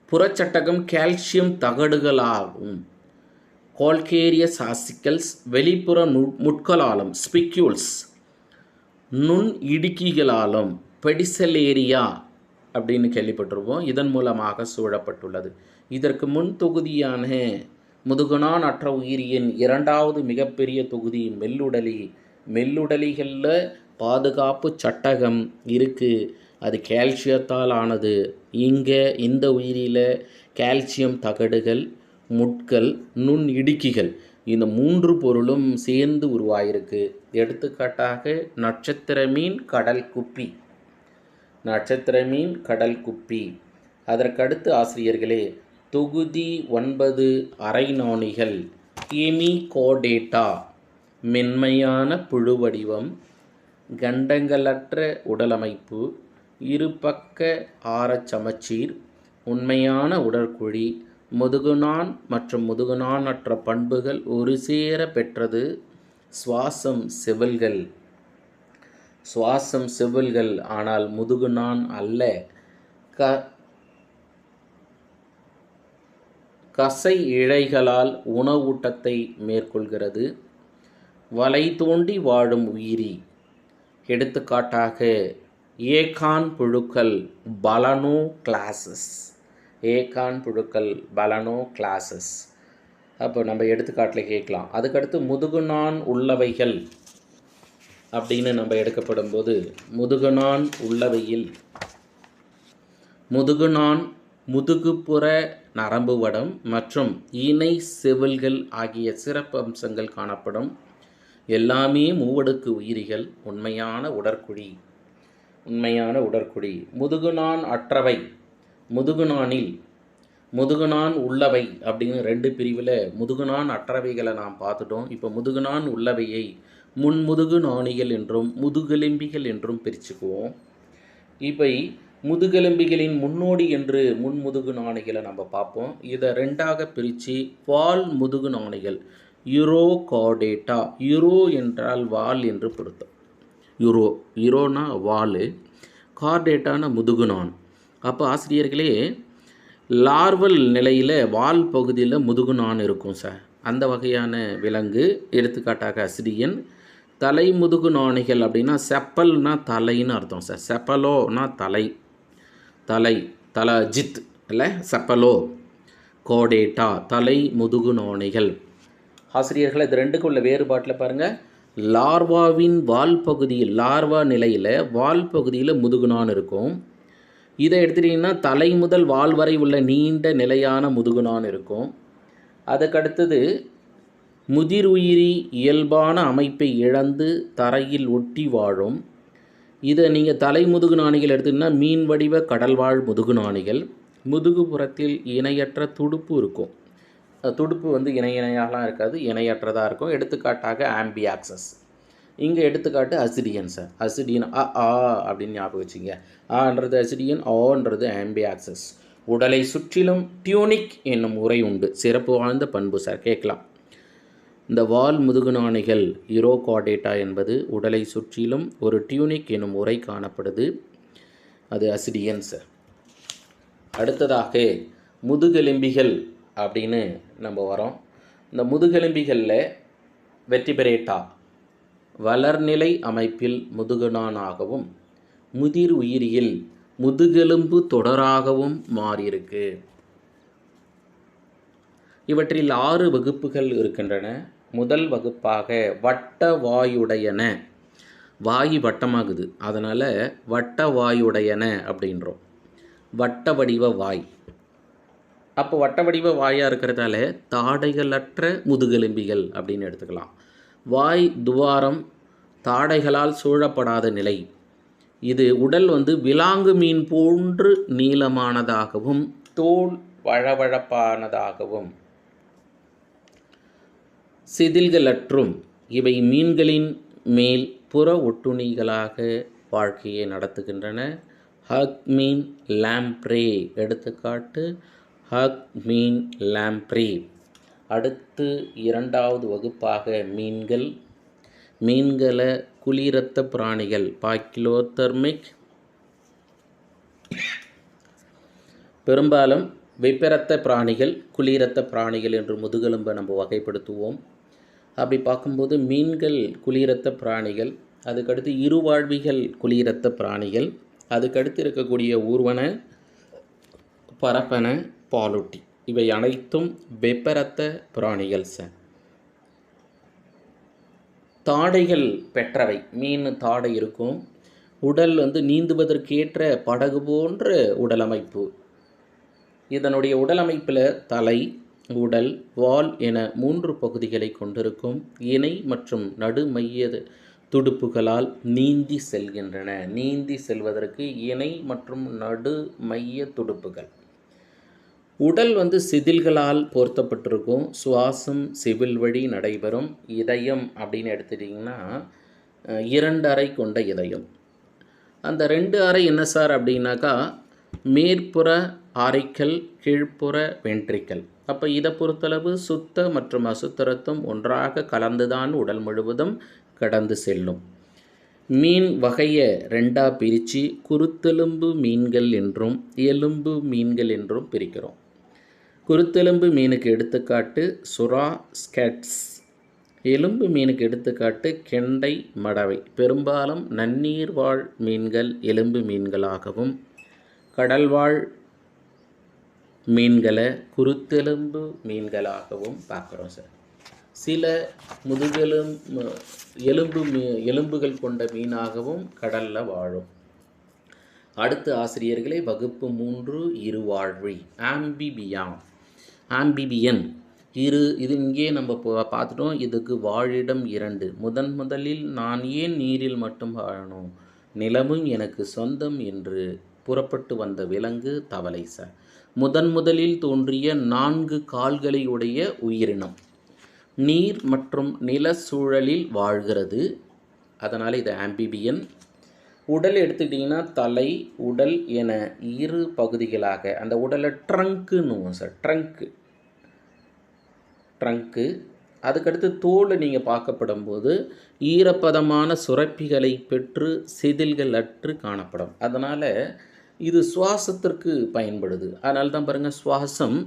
புறச்சட்டகம் கால்சியம் தகடுகளாகும், கால்கேரியஸ் ஆசிக்கல்ஸ். வெளிப்புற முட்களாலும் ஸ்பிக்யூல்ஸ், நுண் இடுக்கிகளாலும் பெடிசலேரியா அப்படின்னு கேள்விப்பட்டிருப்போம். இதன் மூலமாக சூழப்பட்டுள்ளது. இதற்கு முன் தொகுதியான முதுகணான் அற்ற உயிரியின் 2வது மிகப்பெரிய தொகுதி மெல்லுடலி. மெல்லுடலிகளில் பாதுகாப்பு சட்டகம் இருக்குது. அது கால்சியத்தால் ஆனது. இங்கே இந்த உயிரியில் கால்சியம் தகடுகள், முட்கள், நுண் இடுக்கிகள், இந்த 3 பொருளும் சேர்ந்து உருவாயிருக்கு. எடுத்துக்காட்டாக நட்சத்திர மீன், கடல் குப்பி. நட்சத்திர மீன், கடல் குப்பி. அதற்கடுத்து ஆசிரியர்களே தொகுதி 9 அரைநாணிகள். ஹெமிகோடேட்டா, மென்மையான புழு வடிவம், கண்டங்களற்ற உடலமைப்பு, இருபக்க ஆரச்சமச்சீர், உண்மையான உடற்குழி, முதுகுநான் மற்றும் முதுகுநானற்ற பண்புகள் ஒரு சேர பெற்றது சுவாசம் செவில்கள். சுவாசம் செவில்கள், ஆனால் முதுகுநான் அல்ல. கசை இழைகளால் உணவூட்டத்தை மேற்கொள்கிறது. வலை தோண்டி வாழும் உயிரி. எடுத்துக்காட்டாக ஏகான் புழுக்கள் பலனோ கிளாஸஸ். ஏகான் புழுக்கள் பலனோ கிளாஸஸ். அப்போ நம்ம எடுத்துக்காட்டில் கேட்கலாம். அதுக்கடுத்து முதுகுநான் உள்ளவைகள் அப்படின்னு நம்ம எடுக்கப்படும் போது முதுகுநான் உள்ளவையில் முதுகுநான், முதுகுப்புற நரம்பு வடம் மற்றும் இணை செவில்கள் ஆகிய சிறப்பு அம்சங்கள் காணப்படும். எல்லாமே மூவடுக்கு உயிரிகள். உண்மையான உடற்குழி. உண்மையான உடற்குழி. முதுகுநான் அற்றவை. முதுகுநானில் முதுகுநான் உள்ளவை அப்படின்னு 2 பிரிவில் முதுகுநான் அற்றவைகளை நாம் பார்த்துட்டோம். இப்போ முதுகுநான் உள்ளவையை முன்முதுகு நாணிகள் என்றும் முதுகெலும்பிகள் என்றும் பிரிச்சுக்குவோம். இப்போ முதுகெலும்பிகளின் முன்னோடி என்று முன்முதுகு நாணிகளை நம்ம பார்ப்போம். இதை 2ஆக பிரித்து வால் முதுகு நாணிகள் யூரோகார்டேட்டா. யூரோ என்றால் வால் என்று பொருத்தம். யூரோனா வால், கார்டேட்டான முதுகுநான். அப்போ ஆசிரியர்களே, லார்வல் நிலையில் வால் பகுதியில் முதுகுநான் இருக்கும் சார். அந்த வகையான விலங்கு. எடுத்துக்காட்டாக அசிடியன். தலை முதுகு நாணிகள் அப்படின்னா செப்பல்னா தலைன்னு அர்த்தம் சார். செப்பலோனா தலை. தலஜித் இல்லை, செப்பலோ கோடேட்டா தலை முதுகு நாணிகள். ஆசிரியர்கள் இது 2க்கும் உள்ள வேறுபாட்டில் பாருங்கள். லார்வாவின் வால் பகுதியில், லார்வா நிலையில் வால் பகுதியில் முதுகுநான் இருக்கும். இதை எடுத்துட்டிங்கன்னா தலை முதல் வால் வரை உள்ள நீண்ட நிலையான முதுகுநான் இருக்கும். அதுக்கடுத்தது முதிர் உயிரி இயல்பான அமைப்பை இழந்து தரையில் ஒட்டி வாழும். இதை நீங்கள் தலை முதுகு நாணிகள் எடுத்துக்கிட்டிங்கன்னா மீன் வடிவ கடல்வாழ் முதுகு நாணிகள். முதுகுப்புறத்தில் இணையற்ற துடுப்பு இருக்கும். துடுப்பு இணையாகலாம் இருக்காது, இணையற்றதாக இருக்கும். எடுத்துக்காட்டாக ஆம்பியாக்சஸ். இங்கே எடுத்துக்காட்டு அசிடியன் சார். அசிடியன் அப்படின்னு ஞாபகம் வச்சுங்க. ஆன்றது அசிடியன், ஆன்றது ஆம்பியாக்சஸ். உடலை சுற்றிலும் டியூனிக் என்னும் உரை உண்டு. சிறப்பு வாழ்ந்த பண்பு சார். கேட்கலாம். இந்த வால் முதுகு நாணிகள் யூரோகார்டேட்டா என்பது உடலை சுற்றிலும் ஒரு டியூனிக் என்னும் உரை காணப்படுது. அது அசிடியன் சார். அடுத்ததாக முதுகெலும்பிகள் அப்படின்னு நம்ம வரோம். இந்த முதுகெலும்பிகளில் வெர்டிபிரேட்டா வளர்நிலை அமைப்பில் முதுகுநானாகவும் முதிர் உயிரியில் முதுகெலும்பு தொடராகவும் மாறியிருக்கு. இவற்றில் 6 வகுப்புகள் இருக்கின்றன. முதல் வகுப்பாக வட்ட வாயுடையன. வாயு வட்டமாகுது, அதனால் வட்ட வாயுடையன அப்படின்றோம். வட்ட வடிவ வாய். அப்போ வட்ட வடிவ வாயாக இருக்கிறதால தாடைகளற்ற முதுகெலும்பிகள் அப்படின்னு எடுத்துக்கலாம். வாய் துவாரம் தாடைகளால் சூழப்படாத நிலை. இது உடல் விலாங்கு மீன் போன்று நீளமானதாகவும் தோல் வழவழப்பானதாகவும் செதில்களற்றும். இவை மீன்களின் மேல் புற ஒட்டுண்ணிகளாக வாழ்க்கையை நடத்துகின்றன. ஹக் மீன் லாம்ப்ரே. எடுத்துக்காட்டு ஹக் மீன் லாம்ப்ரே. அடுத்து 2வது வகுப்பாக மீன்கள். மீன்களை குளிரத்த பிராணிகள் பாக்கிலோதெர்மிக். பெரும்பாலும் வெப்பரத்த பிராணிகள், குளிரத்த பிராணிகள் என்று முதுகெலும்பை நம்ம வகைப்படுத்துவோம். அப்படி பார்க்கும்போது மீன்கள் குளிரத்த பிராணிகள். அதுக்கடுத்து இருவாழ்விகள் குளிரத்த பிராணிகள். அதுக்கடுத்து இருக்கக்கூடிய ஊர்வன, பரப்பன, பாலூட்டி. இவை அனைத்தும் வெப்பரத்த பிராணிகள் சார். தாடைகள் பெற்றவை. மீன் தாடை இருக்கும். உடல் நீந்துவதற்கேற்ற படகு போன்ற உடலமைப்பு. இதனுடைய உடலமைப்பில் தலை, உடல், வால் என 3 பகுதிகளை கொண்டிருக்கும். இணை மற்றும் நடு மைய துடுப்புகளால் நீந்தி செல்கின்றன. நீந்தி செல்வதற்கு இணை மற்றும் நடு மைய துடுப்புகள். உடல் செதில்களால் பொருத்தப்பட்டிருக்கும். சுவாசம் செவில் வழி நடைபெறும். இதயம் அப்படின்னு எடுத்துட்டிங்கன்னா 2 அறை கொண்ட இதயம். அந்த 2 அறை என்ன சார் அப்படின்னாக்கா மேற்புற ஆரிக்கல், கீழ்ப்புற வென்ட்ரிக்கல். அப்போ இதை பொறுத்தளவு சுத்த மற்றும் அசுத்த இரத்தம் ஒன்றாக கலந்துதான் உடல் முழுவதும் கடந்து செல்லும். மீன் வகையை ரெண்டாக பிரித்து குருத்தெலும்பு மீன்கள் என்றும் எலும்பு மீன்கள் என்றும் பிரிக்கிறோம். குருத்தெலும்பு மீனுக்கு எடுத்துக்காட்டு சுறா, ஸ்கேட்ஸ். எலும்பு மீனுக்கு எடுத்துக்காட்டு கெண்டை, மடவை. பெரும்பாலும் நன்னீர் வாழ் மீன்கள் எலும்பு மீன்களாகவும், கடல்வாழ் மீன்களை குருத்தெலும்பு மீன்களாகவும் பார்க்குறோம் சார். சில எலும்புகள் கொண்ட மீனாகவும் கடலில் வாழும். அடுத்த ஆசிரியர்களே வகுப்பு 3 இருவாழ்வி ஆம்பிபியன். இது இங்கே நம்ம பார்த்துட்டோம். இதுக்கு வாழிடம் 2. முதலில் நான் ஏன் நீரில் மட்டும் வாழணும், நிலமும் எனக்கு சொந்தம் என்று புறப்பட்டு வந்த விலங்கு தவளை சார். முதலில் தோன்றிய 4 கால்களை உடைய உயிரினம், நீர் மற்றும் நில சூழலில் வாழ்கிறது. அதனால் இது ஆம்பிபியன். உடல் எடுத்துக்கிட்டிங்கன்னா தலை, உடல் என 2 பகுதிகளாக, அந்த உடலை ட்ரங்க்குன்னு சார், ட்ரங்க்கு. அதுக்கடுத்து தோல் நீங்கள் பார்க்கப்படும் போது ஈரப்பதமான சுரப்பிகளை பெற்று செதில்கள் அற்று காணப்படும். அதனால் இது சுவாசத்திற்கு பயன்படுது. அதனால தான் பாருங்கள், சுவாசம்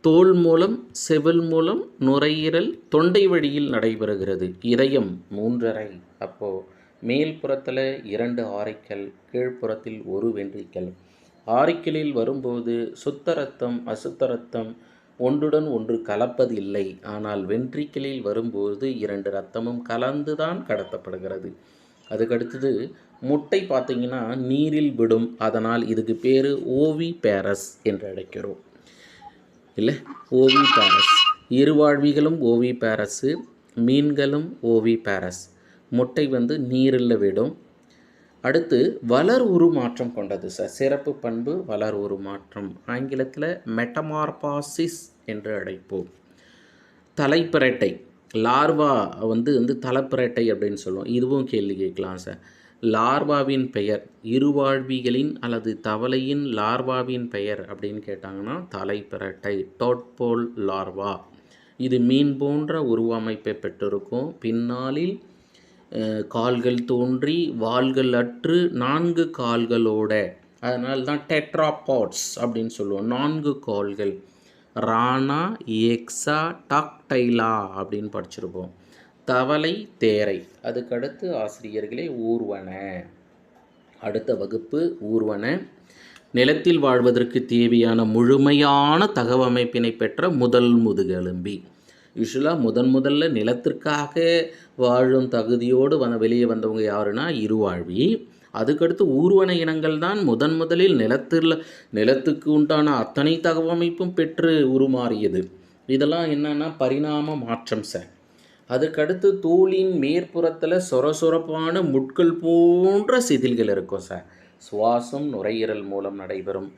தோல் மூலம், செவில் மூலம், நுரையீரல், தொண்டை வழியில் நடைபெறுகிறது. இதயம் 3 அறை. அப்போது மேல் புறத்தில் 2 ஆரிக்கல், கீழ்ப்புறத்தில் 1 வென்ட்ரிக்கல். ஆரிக்கலில் வரும்போது சுத்த இரத்தம், அசுத்த இரத்தம் ஒன்றுடன் ஒன்று கலப்பது இல்லை. ஆனால் வென்ட்ரிக்கலில் வரும்போது 2 இரத்தமும் கலந்து தான் கடத்தப்படுகிறது. அதுக்கடுத்தது முட்டை பார்த்திங்கன்னா நீரில் விடும். அதனால் இதுக்கு பேர் ஓவிபேரஸ் என்று அழைக்கிறோம். இல்லை, ஓவிபேரஸ். இருவாழ்விகளும் ஓவிபேரஸு, மீன்களும் ஓவிபேரஸ். முட்டை நீரில் விடும். அடுத்து வளர் உருமாற்றம் கொண்டது சார். சிறப்பு பண்பு வளர் உருமாற்றம். ஆங்கிலத்தில் மெட்டமார்பாசிஸ் என்று அழைப்போம். தலைப்பிரட்டை லார்வா தலைப்பிரட்டை அப்படின்னு சொல்லுவோம். இதுவும் கேள்வி கேட்கலாம் சார். லார்வாவின் பெயர், இருவாழ்விகளின் அல்லது தவளையின் லார்வாவின் பெயர் அப்படின்னு கேட்டாங்கன்னா தலைப்பிரட்டை, டோட்போல் லார்வா. இது மீன் போன்ற உருவமைப்பை பெற்றிருக்கும். பின்னாளில் கால்கள் தோன்றி வால்கள் அற்று 4 கால்களோட, அதனால தான் டெட்ராபாட்ஸ் அப்படின்னு சொல்லுவோம். 4 கால்கள். ரானா, எக்ஸா, டாக்டைலா அப்படின்னு படிச்சிருப்போம். தவளை, தேரை. அதுக்கடுத்து ஆசிரியர்களே ஊர்வன. அடுத்த வகுப்பு ஊர்வன. நிலத்தில் வாழ்வதற்கு தேவையான முழுமையான தகவமைப்பினை பெற்ற முதல் முதுகெலும்பி. யூஸ்வலாக முதல்ல நிலத்திற்காக வாழும் தகுதியோடு வெளியே வந்தவங்க யாருன்னா இருவாழ்வி. அதுக்கடுத்து ஊர்வன இனங்கள் தான் முதலில் நிலத்துக்கு உண்டான அத்தனை தகவமைப்பும் பெற்று உருமாறியது. இதெல்லாம் என்னன்னா பரிணாம மாற்றம் சார். அதுக்கடுத்து தோலின் மேற்புறத்தில் சொரசொரப்பான முட்கள் போன்ற செதில்கள் இருக்கும் சார். சுவாசம் நுரையீரல் மூலம் நடைபெறும்.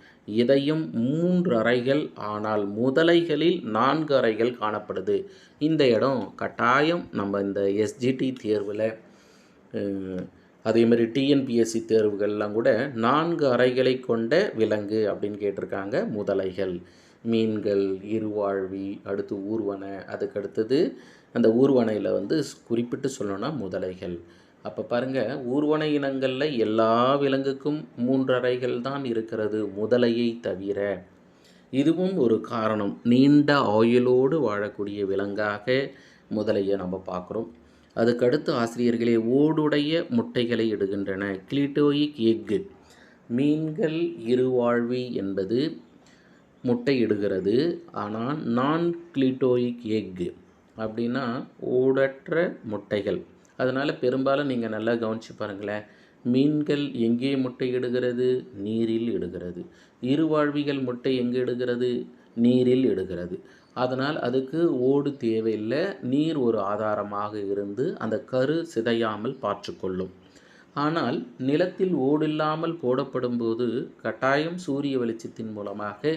இதயம் 3 அறைகள், ஆனால் முதலைகளில் 4 அறைகள் காணப்படுது. இந்த இடம் கட்டாயம் நம்ம இந்த எஸ்ஜிடி தேர்வில், அதேமாதிரி டிஎன்பிஎஸ்சி தேர்வுகள்லாம் கூட 4 அறைகளை கொண்ட விலங்கு அப்படின்னு கேட்டிருக்காங்க. முதலைகள், மீன்கள், இருவாழ்வி, அடுத்து ஊர்வன. அதுக்கடுத்தது அந்த ஊர்வனையில் குறிப்பிட்டு சொல்லணும்னா முதலைகள். அப்போ பாருங்கள், ஊர்வன இனங்களில் எல்லா விலங்குக்கும் 3 அறைகள் தான் இருக்கிறது, முதலையை தவிர. இதுவும் ஒரு காரணம். நீண்ட ஆயுளோடு வாழக்கூடிய விலங்காக முதலையை நம்ம பார்க்குறோம். அதுக்கடுத்து ஆசிரியர்களே ஓடுடைய முட்டைகளை இடுகின்றன. கிளிட்டோயிக் எக்கு. மீன்கள் இருவாழ்வி என்பது முட்டை இடுகிறது. ஆனால் நான் கிளிட்டோயிக் எக்கு அப்படின்னா ஓடற்ற முட்டைகள். அதனால் பெரும்பாலும் நீங்கள் நல்லா கவனித்து பாருங்களேன், மீன்கள் எங்கே முட்டை இடுகிறது? நீரில் இடுகிறது. இருவாழ்விகள் முட்டை எங்கே இடுகிறது? நீரில் இடுகிறது. அதனால் அதுக்கு ஓடு தேவையில்லை. நீர் ஒரு ஆதாரமாக இருந்து அந்த கரு சிதையாமல் பார்த்துக்கொள்ளும். ஆனால் நிலத்தில் ஓடில்லாமல் போடப்படும் போது கட்டாயம் சூரிய வெளிச்சத்தின் மூலமாக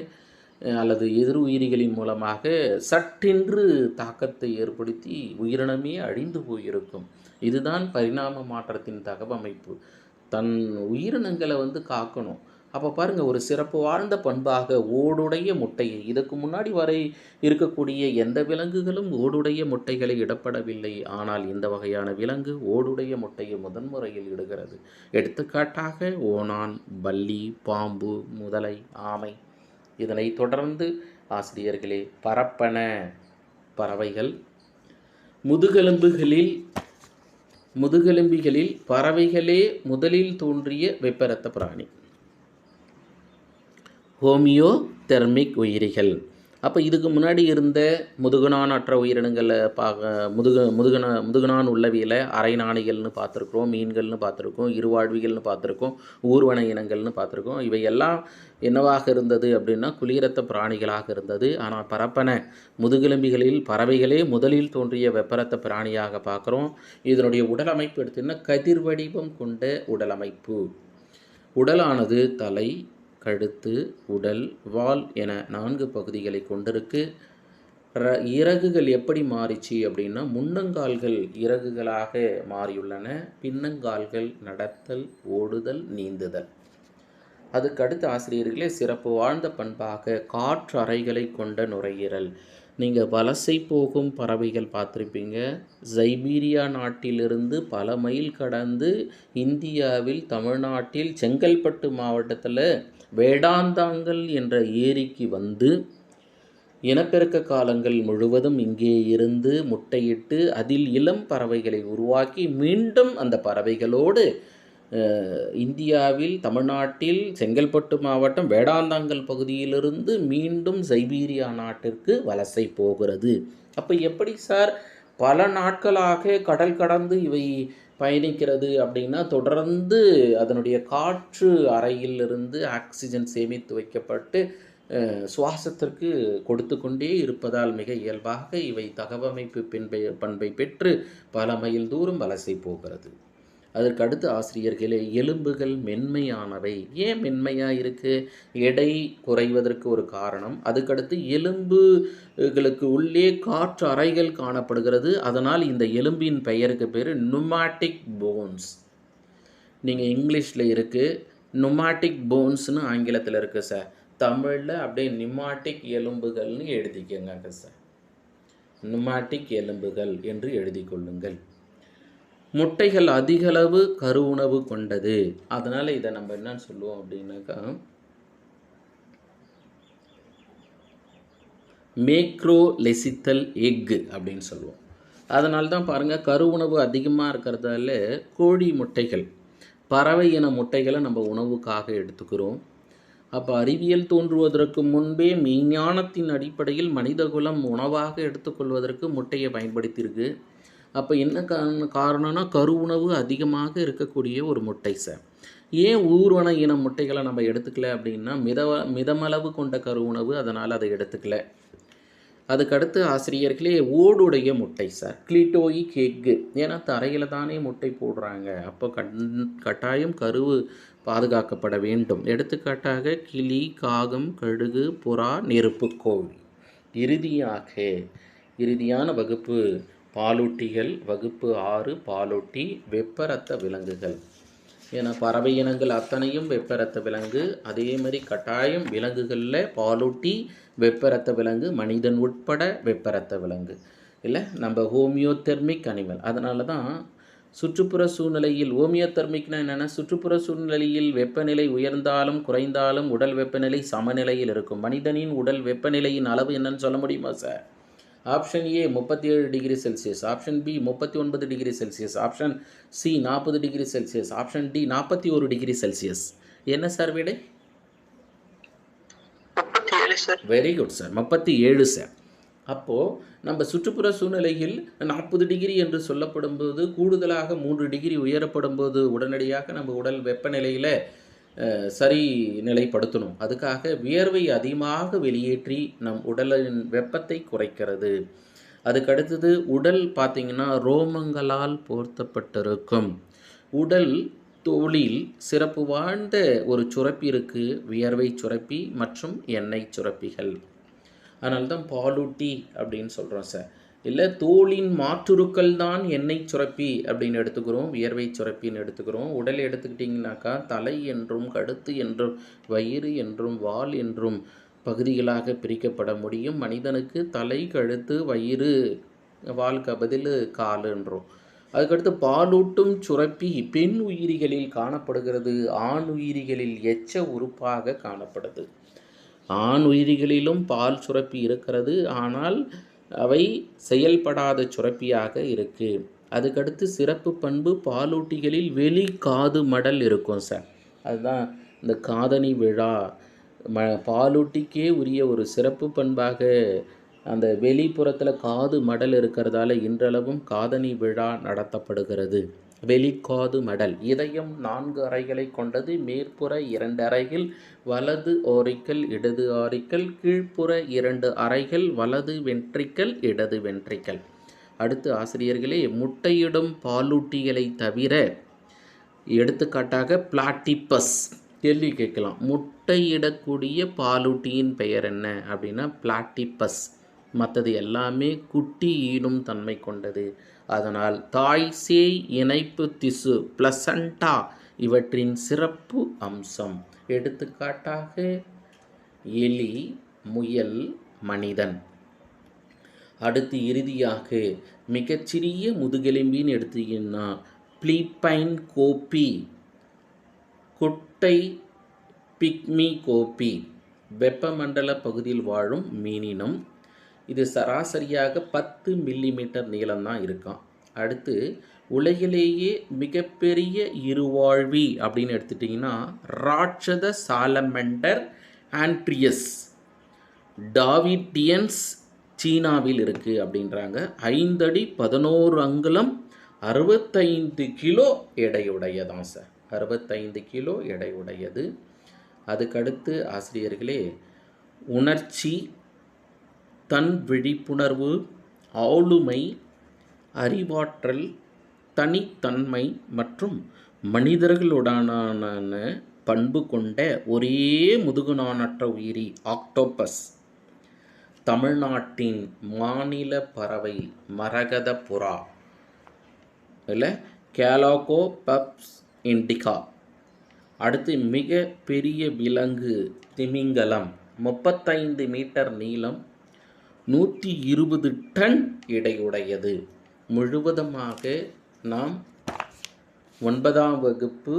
அல்லது எதிர் உயிரிகளின் மூலமாக சட்டென்று தாக்கத்தை ஏற்படுத்தி உயிரினமே அழிந்து போயிருக்கும். இதுதான் பரிணாம மாற்றத்தின் தகவமைப்பு. தன் உயிரினங்களை காக்கணும். அப்போ பாருங்கள், ஒரு சிறப்பு வாழ்ந்த பண்பாக ஓடுடைய முட்டையை, இதுக்கு முன்னாடி வரை இருக்கக்கூடிய எந்த விலங்குகளும் ஓடுடைய முட்டைகளை இடப்படவில்லை. ஆனால் இந்த வகையான விலங்கு ஓடுடைய முட்டையை முதன்முறையில் இடுகிறது. எடுத்துக்காட்டாக ஓணான், பல்லி, பாம்பு, முதலை, ஆமை. இதனை தொடர்ந்து ஆசிரியர்களே, பரப்பன பறவைகள். முதுகெலும்பிகளில் பறவைகளே முதலில் தோன்றிய வெப்பரத்த பிராணி. ஹோமியோதெர்மிக் உயிரிகள். அப்போ இதுக்கு முன்னாடி இருந்த முதுகுநான் அற்ற உயிரினங்களை முதுகுநான் உள்ளவியலை அரை நாணிகள்னு பார்த்துருக்குறோம், மீன்கள்னு பார்த்துருக்கோம், இருவாழ்விகள்னு பார்த்துருக்கோம், ஊர்வன இனங்கள்னு பார்த்துருக்கோம். இவையெல்லாம் என்னவாக இருந்தது அப்படின்னா குளிரத்த பிராணிகளாக இருந்தது. ஆனால் பரப்பன முதுகெலும்பிகளில் பறவைகளே முதலில் தோன்றிய வெப்பரத்த பிராணியாக பார்க்குறோம். இதனுடைய உடல் அமைப்பு எடுத்திங்கன்னா கதிர் வடிவம் கொண்ட உடல் அமைப்பு. உடலானது தலை, கழுத்து, உடல், வால் என 4 பகுதிகளை கொண்டிருக்கு. இறகுகள் எப்படி மாறிச்சு அப்படின்னா முன்னங்கால்கள் இறகுகளாக மாறியுள்ளன. பின்னங்கால்கள் நடத்தல், ஓடுதல், நீந்துதல். அதுக்கடுத்து ஆசிரியர்களே, சிறப்பு வாழ்ந்த பண்பாக காற்றறைகளை கொண்ட நுரையீரல். நீங்கள் வலசை போகும் பறவைகள் பார்த்துருப்பீங்க. சைபீரியா நாட்டிலிருந்து பல மைல் கடந்து இந்தியாவில் தமிழ்நாட்டில் செங்கல்பட்டு மாவட்டத்தில் வேடாந்தாங்கல் என்ற ஏரிக்கு வந்து இனப்பெருக்க காலங்கள் முழுவதும் இங்கே இருந்து முட்டையிட்டு அதில் இளம் பறவைகளை உருவாக்கி மீண்டும் அந்த பறவைகளோடு இந்தியாவில் தமிழ்நாட்டில் செங்கல்பட்டு மாவட்டம் வேடாந்தாங்கல் பகுதியிலிருந்து மீண்டும் சைபீரியா நாட்டிற்கு வலசை போகிறது. அப்போ எப்படி சார் பல நாட்களாக கடல் கடந்து இவை பயணிக்கிறது அப்படின்னா, தொடர்ந்து அதனுடைய காற்று அறையிலிருந்து ஆக்சிஜன் சேமித்து வைக்கப்பட்டு சுவாசத்திற்கு கொடுத்து கொண்டே இருப்பதால் மிக இயல்பாக இவை தகவமைப்பு பண்பை பெற்று பல மைல் தூரம் வலசை போகிறது. அதற்கடுத்து ஆசிரியர்களே, எலும்புகள் மென்மையானவை. ஏன் மென்மையாக இருக்குது? எடை குறைவதற்கு ஒரு காரணம். அதுக்கடுத்து எலும்புகளுக்கு உள்ளே காற்று அறைகள் காணப்படுகிறது. அதனால் இந்த எலும்பின் பெயருக்கு பேர் நுமாட்டிக் போன்ஸ். நீங்கள் இங்கிலீஷில் இருக்குது, நுமாட்டிக் போன்ஸ்னு ஆங்கிலத்தில் இருக்குது சார். தமிழில் அப்படியே நிமாட்டிக் எலும்புகள்னு எழுதிக்கங்க சார். நுமாட்டிக் எலும்புகள் என்று எழுதி கொள்ளுங்கள். முட்டைகள் அதிகளவு கரு உணவு கொண்டது. அதனால் இதை நம்ம என்னன்னு சொல்லுவோம் அப்படின்னாக்கா மேக்ரோலெசித்தல் எக் அப்படின்னு சொல்லுவோம். அதனால தான் பாருங்கள், கரு உணவு அதிகமாக இருக்கிறதால கோழி முட்டைகள், பறவை இன முட்டைகளை நம்ம உணவுக்காக எடுத்துக்கிறோம். அப்போ அறிவியல் தோன்றுவதற்கு முன்பே மெய்ஞானத்தின் அடிப்படையில் மனிதகுலம் உணவாக எடுத்துக்கொள்வதற்கு முட்டையை பயன்படுத்தியிருக்கு. அப்போ என்ன காரணம்னா கரு உணவு அதிகமாக இருக்கக்கூடிய ஒரு முட்டை சார். ஏன் ஊர்வன இன முட்டைகளை நம்ம எடுத்துக்கல அப்படின்னா மிதமளவு கொண்ட கரு உணவு, அதனால் அதை எடுத்துக்கல. அதுக்கடுத்து ஆசிரியர்களே, ஓடுடைய முட்டை சார், கிளிட்டோயிக் எக்கு. ஏன்னா தரையில் தானே முட்டை போடுறாங்க. அப்போ கட்டாயம் கருவு பாதுகாக்கப்பட வேண்டும். எடுத்துக்காட்டாக கிளி, காகம், கழுகு, புறா, நெருப்புக்கோழி. இறுதியான வகுப்பு பாலூட்டிகள். வகுப்பு 6 பாலூட்டி, வெப்பரத்த விலங்குகள். ஏன்னா பறவை இனங்கள் அத்தனையும் வெப்பரத்த விலங்கு. அதே மாதிரி கட்டாயம் விலங்குகளில் பாலூட்டி வெப்பரத்த விலங்கு, மனிதன் உட்பட வெப்பரத்த விலங்கு இல்லை. நம்ம ஹோமியோதெர்மிக் அனிமல். அதனால தான் சுற்றுப்புற சூழ்நிலையில் ஹோமியோதெர்மிக்னா என்னென்னா, சுற்றுப்புற சூழ்நிலையில் வெப்பநிலை உயர்ந்தாலும் குறைந்தாலும் உடல் வெப்பநிலை சமநிலையில் இருக்கும். மனிதனின் உடல் வெப்பநிலையின் அளவு என்னன்னு சொல்ல முடியுமா sir? Option A 37 degree Celsius, option B 39 degree Celsius, option C 40 degree Celsius, option D 41 degree Celsius. என்ன சார் விடை? 37 sir. Very good sir, 37 sir. அப்போது நம்ம சுற்றுப்புற சூழ்நிலையில் 40 டிகிரி என்று சொல்லப்படும் போது கூடுதலாக 3 டிகிரி உயரப்படும் போது உடனடியாக நம்ம உடல் வெப்பநிலையில் சரி நிலைப்படுத்தணும். அதுக்காக வியர்வை அதிகமாக வெளியேற்றி நம் உடலின் வெப்பத்தை குறைக்கிறது. அதுக்கடுத்தது உடல் பார்த்திங்கன்னா ரோமங்களால் போர்த்தப்பட்டிருக்கும். உடல் தோலில் சிறப்பு வாழ்ந்த ஒரு சுரப்பி இருக்குது, வியர்வை சுரப்பி மற்றும் எண்ணெய் சுரப்பிகள். அதனால தான் பாலூட்டி அப்படின்னு சொல்கிறோம் சார். இல்லை தோலின் மாற்றுருக்கள் தான் எண்ணெய் சுரப்பி அப்படின்னு எடுத்துக்கிறோம், வியர்வை சுரப்பின்னு எடுத்துக்கிறோம். உடலை எடுத்துக்கிட்டிங்கனாக்கா தலை என்றும் கழுத்து என்றும் வயிறு என்றும் வால் என்றும் பகுதிகளாக பிரிக்கப்பட முடியும். மனிதனுக்கு தலை, கழுத்து, வயிறு, வாலுக்கு பதில் காலுன்றோம். அதுக்கடுத்து பாலூட்டும் சுரப்பி பெண் உயிரிகளில் காணப்படுகிறது, ஆண் உயிரிகளில் எச்ச உறுப்பாக காணப்படுது. ஆண் உயிரிகளிலும் பால் சுரப்பி இருக்கிறது, ஆனால் அவை செயல்படாத சுரப்பியாக இருக்குது. அதுக்கடுத்து சிறப்பு பண்பு பாலூட்டிகளில் வெளி காது மடல் இருக்கும் சார். அதுதான் இந்த காதணி விழா பாலூட்டிக்கே உரிய ஒரு சிறப்பு பண்பாக அந்த வெளிப்புறத்தில் காது மடல் இருக்கிறதால இன்றளவும் காதணி விழா நடத்தப்படுகிறது. வெளிக்காது மடல். இதயம் 4 அறைகளை கொண்டது. மேற்புற 2 அறைகள், வலது ஆரிக்கல், இடது ஆரிக்கல், கீழ்ப்புற 2 அறைகள், வலது வென்ட்ரிக்கல், இடது வென்ட்ரிக்கல். அடுத்து ஆசிரியர்களே, முட்டையிடும் பாலூட்டிகளை தவிர, எடுத்துக்காட்டாக பிளாட்டிபஸ் கேள்வி கேட்கலாம். முட்டையிடக்கூடிய பாலூட்டியின் பெயர் என்ன அப்படின்னா பிளாட்டிபஸ். மற்றது எல்லாமே குட்டி ஈனும் தன்மை கொண்டது. அதனால் தாய் சேய் இணைப்பு திசு பிளசண்டா இவற்றின் சிறப்பு அம்சம். எடுத்துக்காட்டாக எலி, முயல், மனிதன். அடுத்து இறுதியாக மிகச்சிறிய முதுகெலும்பின்னு எடுத்தீங்கன்னா பிலிப்பைன் கோப்பி, குட்டை பிக்மி கோப்பி, வெப்பமண்டல பகுதியில் வாழும் மீனினம். இது சராசரியாக 10 மில்லிமீட்டர் நீளம்தான் இருக்கும். அடுத்து உலகிலேயே மிகப்பெரிய இருவாழ்வி அப்படின்னு எடுத்துட்டிங்கன்னா ராட்சத சாலமெண்டர் ஆண்ட்ரியஸ் டாவிடியன்ஸ் சீனாவில் இருக்குது அப்படின்றாங்க. 5 அடி 11 அங்குலம் 65 கிலோ எடையுடையதான் சார். 65 கிலோ எடையுடையது. அதுக்கடுத்து ஆசிரியர்களே, உணர்ச்சி, தன் விழிப்புணர்வு, ஆளுமை, அறிவாற்றல், தனித்தன்மை மற்றும் மனிதர்களுடனான பண்பு கொண்ட ஒரே முதுகுநானற்ற உயிரி ஆக்டோபஸ். தமிழ்நாட்டின் மாநில பறவை மரகத புறா இல்லை கேலோகோபப்ஸ் இண்டிகா. அடுத்து மிக பெரிய விலங்கு திமிங்கலம். 35 மீட்டர் நீளம், 120 டன் எடையுடையது. முழுவதுமாக நாம் 9ஆம் வகுப்பு